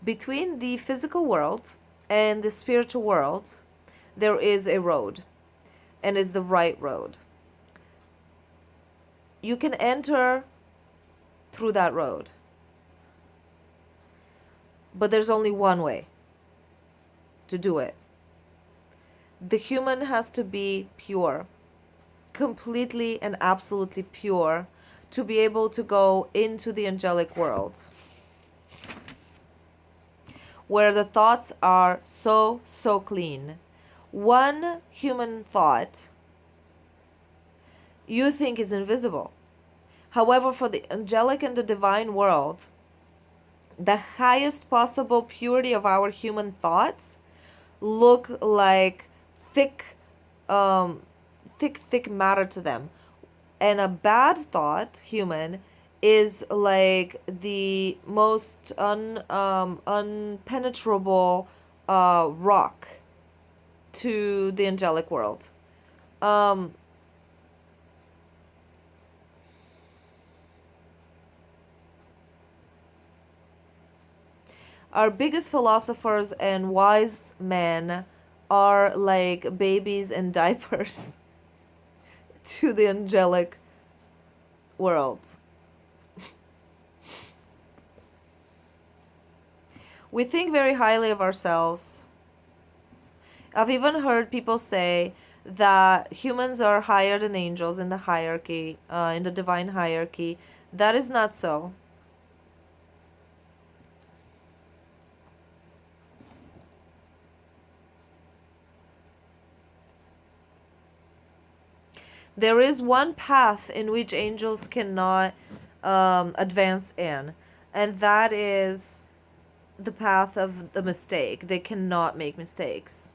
Between the physical world and the spiritual world, there is a road, and it's the right road. You can enter through that road, but there's only one way to do it. The human has to be pure, completely and absolutely pure, to be able to go into the angelic world, where the thoughts are so clean. One human thought you think is invisible. However, for the angelic and the divine world, the highest possible purity of our human thoughts look like thick, um, thick matter to them. And a bad thought, human, is like the most unpenetrable rock to the angelic world. Um, our biggest philosophers and wise men are like babies in diapers to the angelic world. We think very highly of ourselves. I've even heard people say that humans are higher than angels in the hierarchy, in the divine hierarchy. That is not so. There is one path in which angels cannot advance in, and that is the path of the mistake. They cannot make mistakes.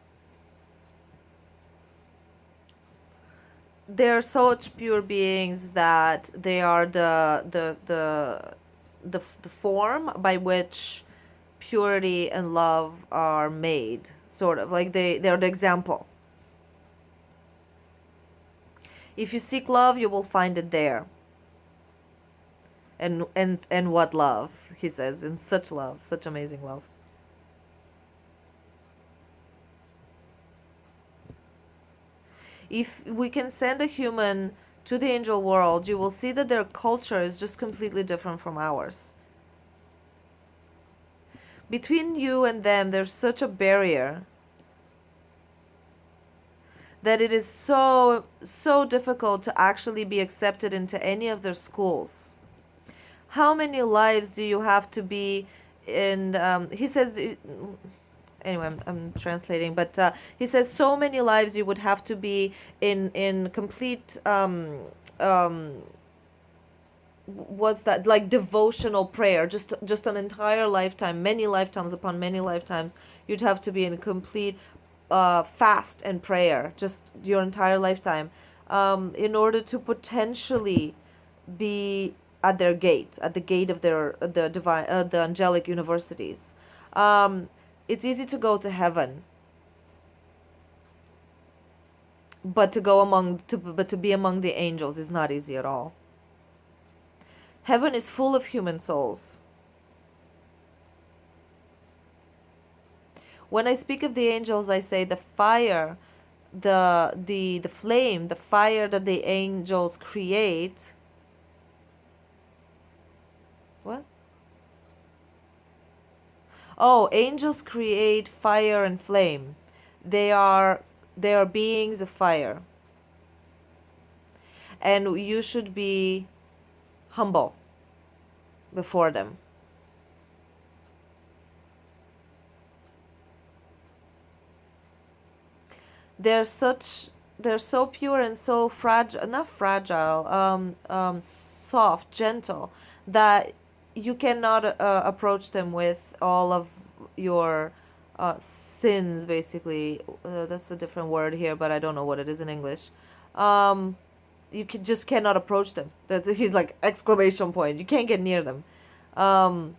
They're such pure beings that they are the form by which purity and love are made, sort of like they're the example. If you seek love, you will find it there. And what love, he says, in such love, such amazing love. If we can send a human to the angel world, you will see that their culture is just completely different from ours. Between you and them, there's such a barrier that it is so difficult to actually be accepted into any of their schools. How many lives do you have to be in? He says, anyway, I'm translating, but he says so many lives you would have to be in complete um, what's that, like devotional prayer, just an entire lifetime, many lifetimes upon many lifetimes, you'd have to be in complete fast and prayer, just your entire lifetime, in order to potentially be at their gate, at the gate of their the divine the angelic universities. um, it's easy to go to heaven, but to be among the angels is not easy at all. Heaven is full of human souls. When I speak of the angels, I say the fire, the flame, the fire that the angels create. What? Oh, angels create fire and flame. They are they are beings of fire. And you should be humble before them. they're such they're so pure and so fragile, not fragile, soft, gentle, that you cannot approach them with all of your sins, basically. That's a different word here, but I don't know what it is in English. um just cannot approach them. That's he's like exclamation point, you can't get near them. um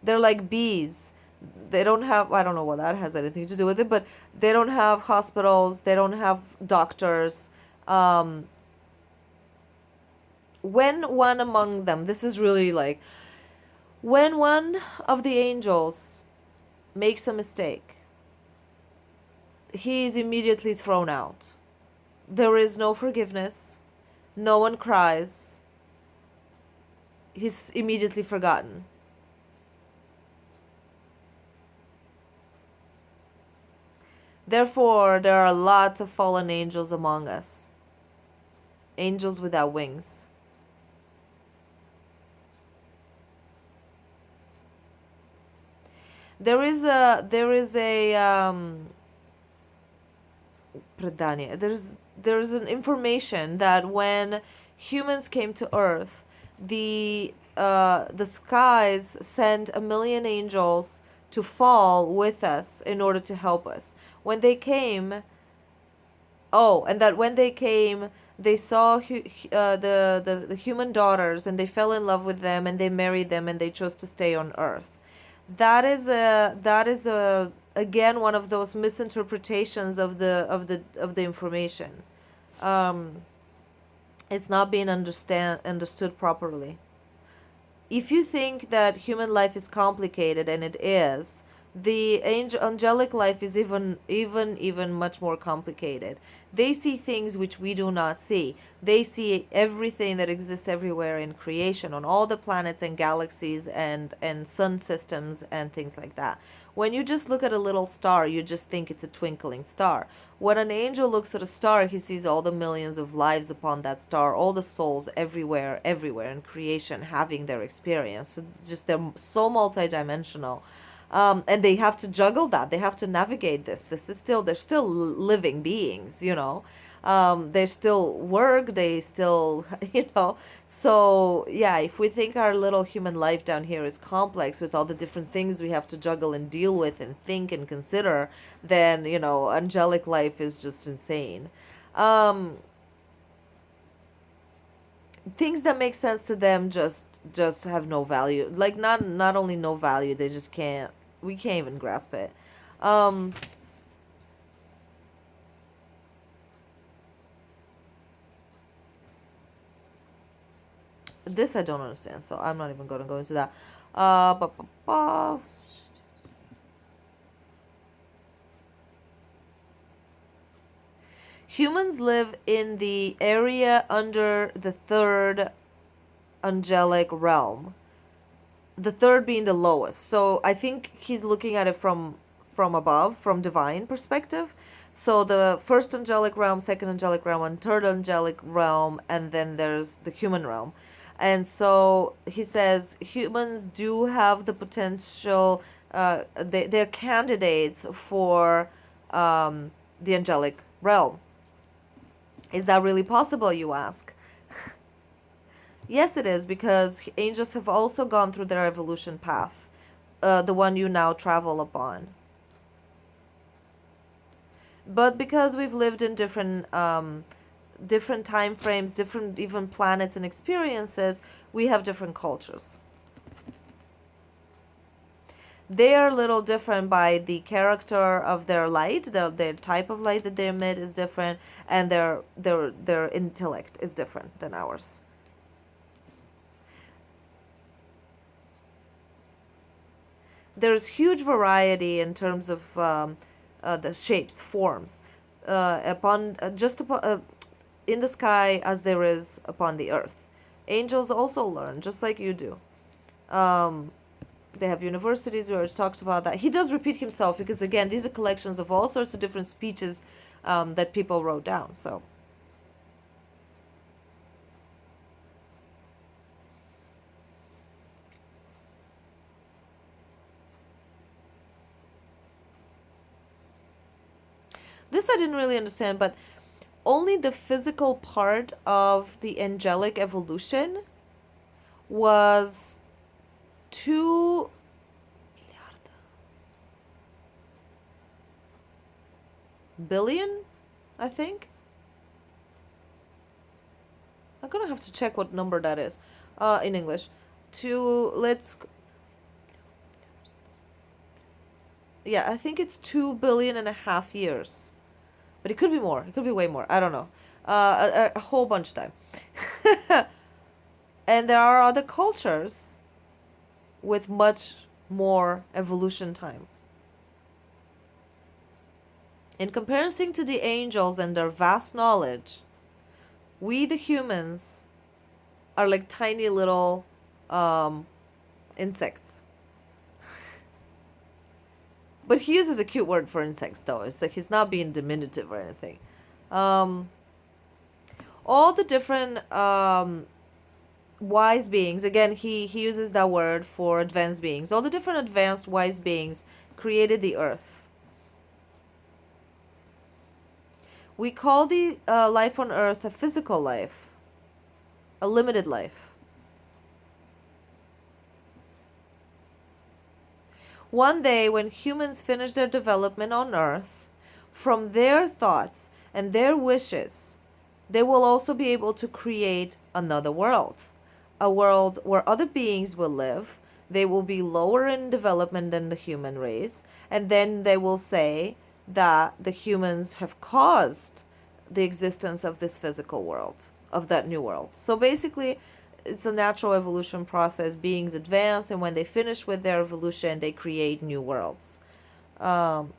they're like bees. They don't have, I don't know what that has anything to do with it, but they don't have hospitals, they don't have doctors. Um, when one among them, this is really like, when one of the angels makes a mistake, he is immediately thrown out. There is no forgiveness, no one cries, he's immediately forgotten. Therefore, there are lots of fallen angels among us, angels without wings. There is a predanie. There's an information that when humans came to Earth, the skies sent a million angels to fall with us in order to help us. When they came, oh, and that when they came, they saw the human daughters, and they fell in love with them, and they married them, and they chose to stay on Earth. That is a again one of those misinterpretations of the information. Um, it's not being understood properly. If you think that human life is complicated, and it is, the angelic life is even much more complicated. They see things which we do not see. They see everything that exists everywhere in creation, on all the planets and galaxies and sun systems and things like that. When you just look at a little star, you just think it's a twinkling star. When an angel looks at a star, he sees all the millions of lives upon that star, all the souls everywhere in creation having their experience. So just they're so multidimensional. And they have to juggle that. They have to navigate this. They're still living beings, you know. They still work, they still, you know. So, yeah, if we think our little human life down here is complex with all the different things we have to juggle and deal with and think and consider, then, you know, angelic life is just insane. Um, Things that make sense to them just have no value. Like, not only no value, they just can't, we can't even grasp it. Um, this I don't understand, so I'm not even going to go into that. Uh, ba, ba, ba. Humans live in the area under the third angelic realm. The third being the lowest. So I think he's looking at it from from above, from divine perspective. So the first angelic realm, second angelic realm, and third angelic realm, and then there's the human realm. And so he says humans do have the potential, they're candidates for the angelic realm. Is that really possible, you ask? Yes, it is, because angels have also gone through their evolution path, the one you now travel upon. But because we've lived in different time frames, different even planets and experiences, we have different cultures. They are a little different by the character of their light. Their type of light that they emit is different, and their intellect is different than ours. There's huge variety in terms of the shapes, forms, upon just upon in the sky as there is upon the earth. Angels also learn, just like you do. Um, they have universities where it's talked about that. He does repeat himself because, again, these are collections of all sorts of different speeches that people wrote down. So. This I didn't really understand, but only the physical part of the angelic evolution was 2 billion, I think. I'm gonna have to check what number that is in English. Yeah, I think it's 2.5 billion years. But it could be more. It could be way more. I don't know. A whole bunch of time. And there are other cultures with much more evolution time. In comparison to the angels and their vast knowledge, we, the humans, are like tiny little insects. But he uses a cute word for insects, though. It's like he's not being diminutive or anything. All the different wise beings, again, he uses that word for advanced beings. All the different advanced wise beings created the earth. We call the life on earth a physical life, a limited life. One day, when humans finish their development on earth, from their thoughts and their wishes, they will also be able to create another world. A world where other beings will live. They will be lower in development than the human race. And then they will say that the humans have caused the existence of this physical world, of that new world. So basically, it's a natural evolution process. Beings advance, and when they finish with their evolution, they create new worlds. Um,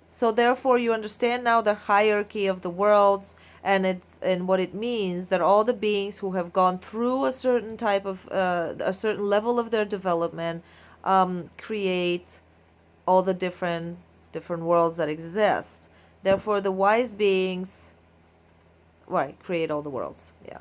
so therefore, you understand now the hierarchy of the worlds, and what it means that all the beings who have gone through a certain type of a certain level of their development create all the different worlds that exist. Therefore, the wise beings, right, create all the worlds. Yeah.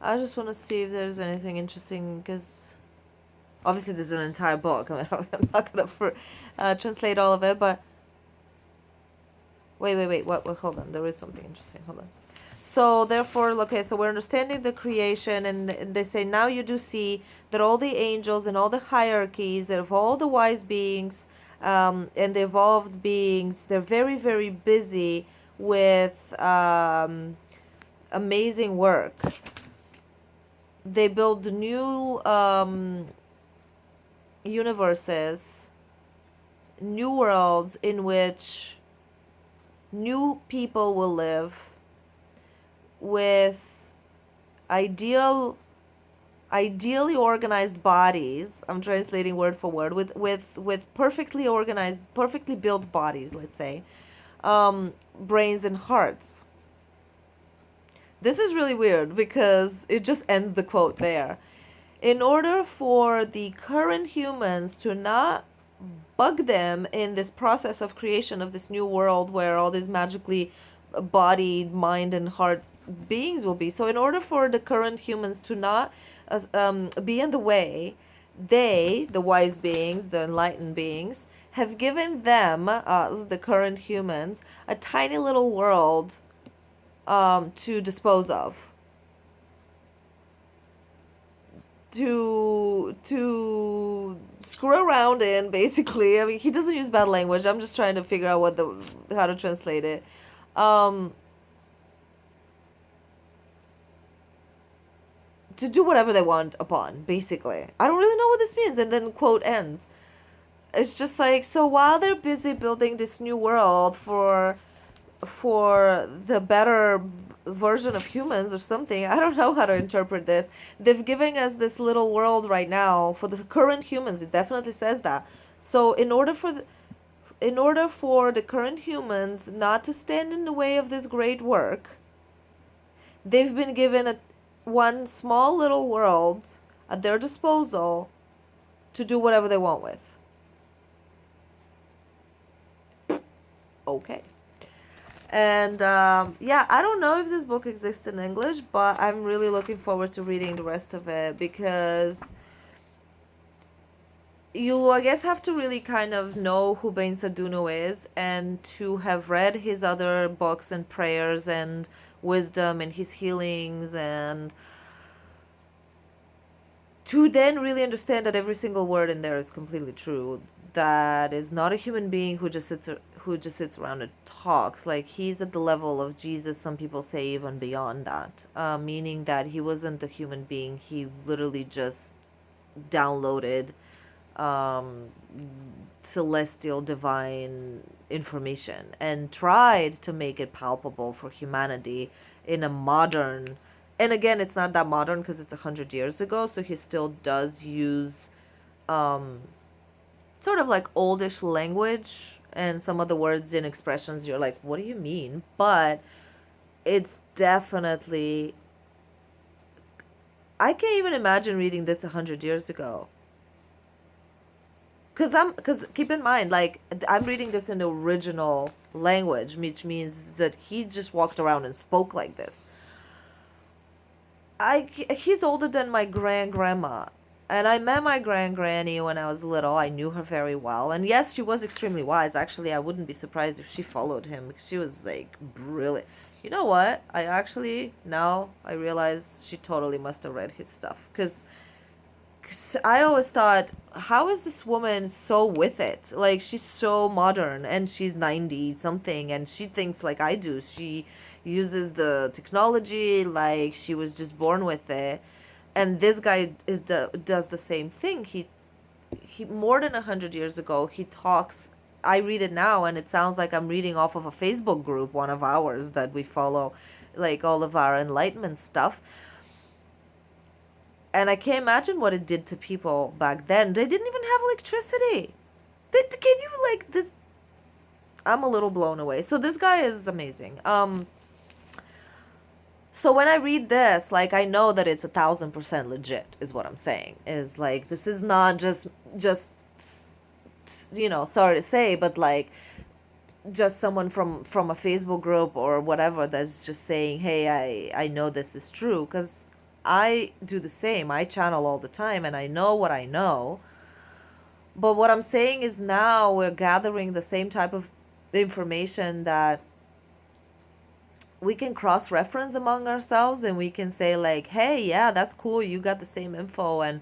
I just want to see if there's anything interesting, because obviously there's an entire book. I mean, I'm not gonna translate all of it, but wait. What? Hold on. There is something interesting. Hold on. So therefore, okay, so we're understanding the creation, and they say now you do see that all the angels and all the hierarchies of all the wise beings and the evolved beings, they're very, very busy with amazing work. They build new universes, new worlds in which new people will live with ideal ideally organized bodies. I'm translating word for word. With perfectly organized, perfectly built bodies, let's say, brains and hearts. This is really weird because it just ends the quote there. In order for the current humans to not bug them in this process of creation of this new world where all these magically bodied, mind, and heart beings will be. So, in order for the current humans to not be in the way, they, the wise beings, the enlightened beings, have given them, us, the current humans, a tiny little world to dispose of. To screw around in, basically. I mean, he doesn't use bad language. I'm just trying to figure out how to translate it. um to do whatever they want upon, basically. I don't really know what this means. And then quote ends. It's just like, so while they're busy building this new world for the better version of humans or something, I don't know how to interpret this. They've given us this little world right now for the current humans. It definitely says that. So in order for the current humans not to stand in the way of this great work, they've been given one small little world at their disposal to do whatever they want with. Okay. And yeah, I don't know if this book exists in English, but I'm really looking forward to reading the rest of it because you, I guess, have to really kind of know who Ben Saduno is and to have read his other books and prayers and wisdom and his healings, and to then really understand that every single word in there is completely true. That is not a human being who just sits around and talks. Like, he's at the level of Jesus. Some people say even beyond that, meaning that he wasn't a human being. He literally just downloaded um, celestial divine information and tried to make it palpable for humanity in a modern, and again, it's not that modern because it's 100 years ago, so he still does use um, sort of like oldish language, and some of the words and expressions you're like, what do you mean? But it's definitely, I can't even imagine reading this 100 years ago. Because keep in mind, like, I'm reading this in the original language, which means that he just walked around and spoke like this. He's older than my grandma, and I met my granny when I was little. I knew her very well, and yes, she was extremely wise. Actually, I wouldn't be surprised if she followed him because she was like brilliant. You know what? I actually, now I realize she totally must have read his stuff because I always thought, how is this woman so with it? Like, she's so modern and she's 90 something and she thinks like I do. She uses the technology like she was just born with it. And this guy does the same thing. He more than 100 years ago, he talks. I read it now and it sounds like I'm reading off of a Facebook group, one of ours that we follow, like all of our enlightenment stuff. And I can't imagine what it did to people back then. They didn't even have electricity. Can you, like, this? I'm a little blown away. So this guy is amazing. So when I read this, like, I know that it's 1,000% legit, is what I'm saying. Is like, this is not just sorry to say, but like just someone from a Facebook group or whatever that's just saying, hey, I know this is true, because I do the same. I channel all the time and I know what I know. But what I'm saying is now we're gathering the same type of information that we can cross-reference among ourselves, and we can say like, hey, yeah, that's cool, you got the same info, and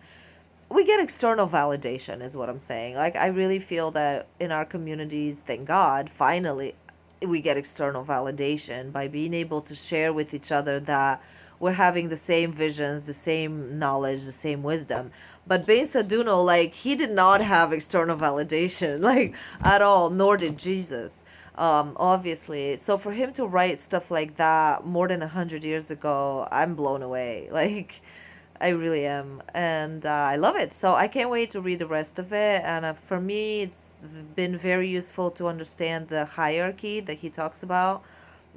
we get external validation is what I'm saying. Like, I really feel that in our communities, thank God, finally we get external validation by being able to share with each other that we're having the same visions, the same knowledge, the same wisdom. But Ben Saduno, like, he did not have external validation, like, at all, nor did Jesus, obviously. So for him to write stuff like that more than 100 years ago, I'm blown away. Like, I really am. And I love it. So I can't wait to read the rest of it. And for me, it's been very useful to understand the hierarchy that he talks about,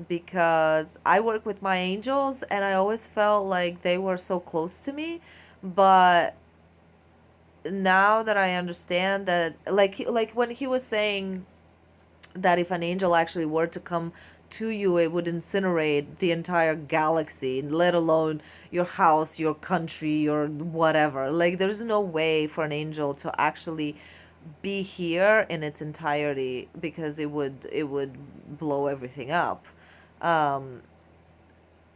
because I work with my angels and I always felt like they were so close to me. But now that I understand that, like when he was saying that if an angel actually were to come to you, it would incinerate the entire galaxy, let alone your house, your country, your whatever. Like, there's no way for an angel to actually be here in its entirety, because it would blow everything up. Um,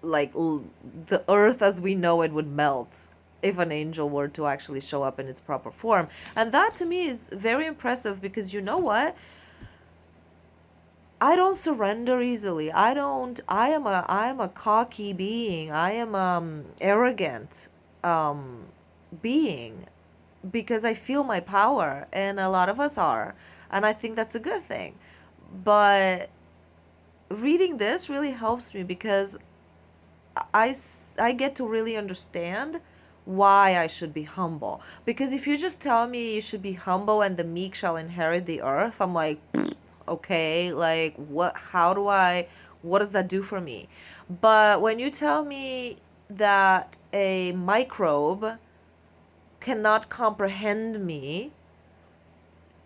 like the earth as we know it would melt if an angel were to actually show up in its proper form. And that to me is very impressive, because you know what? I don't surrender easily. I am a cocky being. I am arrogant um being, because I feel my power, and a lot of us are, and I think that's a good thing. But reading this really helps me, because I get to really understand why I should be humble. Because if you just tell me you should be humble and the meek shall inherit the earth, I'm like, okay, like what does that do for me? But when you tell me that a microbe cannot comprehend me,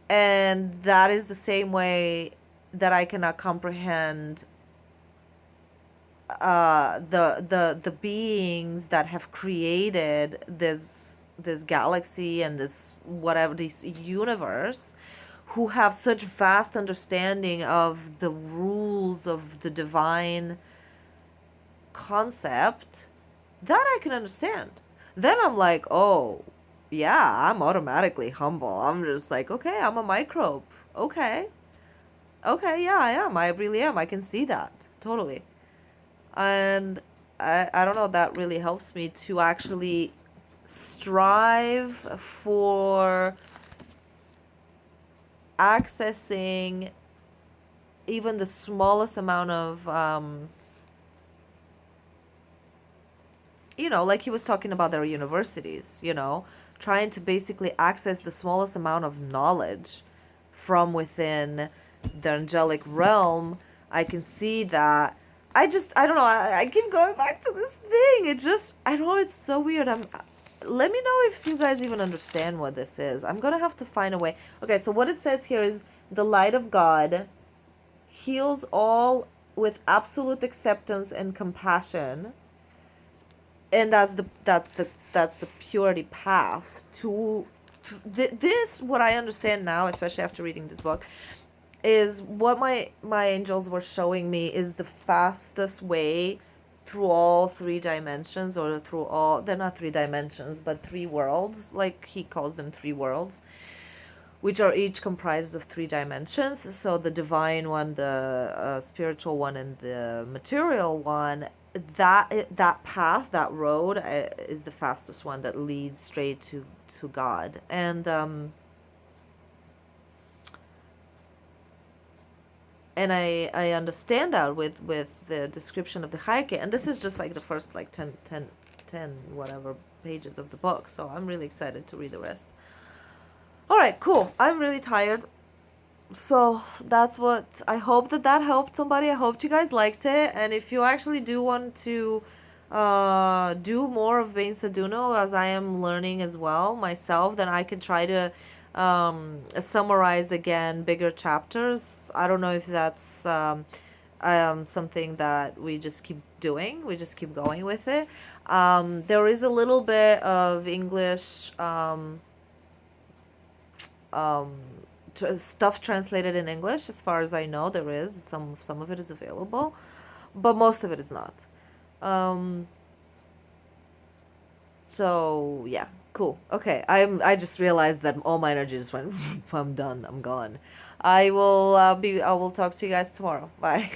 and that is the same way that I cannot comprehend the beings that have created this galaxy and this whatever, this universe, who have such vast understanding of the rules of the divine concept, that I can understand. Then I'm like, oh yeah, I'm automatically humble. I'm just like, okay, I'm a microbe. Okay, okay, yeah, I am, I really am, I can see that totally. And I don't know, that really helps me to actually strive for accessing even the smallest amount of like he was talking about their universities, trying to basically access the smallest amount of knowledge from within the angelic realm. I can see that. I don't know, I keep going back to this thing. I know, it's so weird. Let me know if you guys even understand what this is. I'm gonna have to find a way. Okay, so what it says here is the light of God heals all with absolute acceptance and compassion. And that's the purity path to this. What I understand now, especially after reading this book, is what my angels were showing me is the fastest way through all three dimensions, or through all, they're not three dimensions, but three worlds, like he calls them three worlds, which are each comprised of three dimensions. So the divine one, the spiritual one, and the material one. That path, that road, is the fastest one that leads straight to God. And I understand that with the description of the hierarchy. And this is just like the first like 10 whatever pages of the book. So I'm really excited to read the rest. All right, cool. I'm really tired. So that's what, I hope that helped somebody. I hope you guys liked it. And if you actually do want to do more of Bain Saduno, as I am learning as well myself, then I can try to summarize again bigger chapters. I don't know if that's something that we just keep doing. We just keep going with it. There is a little bit of English stuff translated in English, as far as I know. There is some of it is available, but most of it is not. So yeah, cool. Okay, I just realized that all my energy just went. I'm done. I'm gone. I will talk to you guys tomorrow. Bye.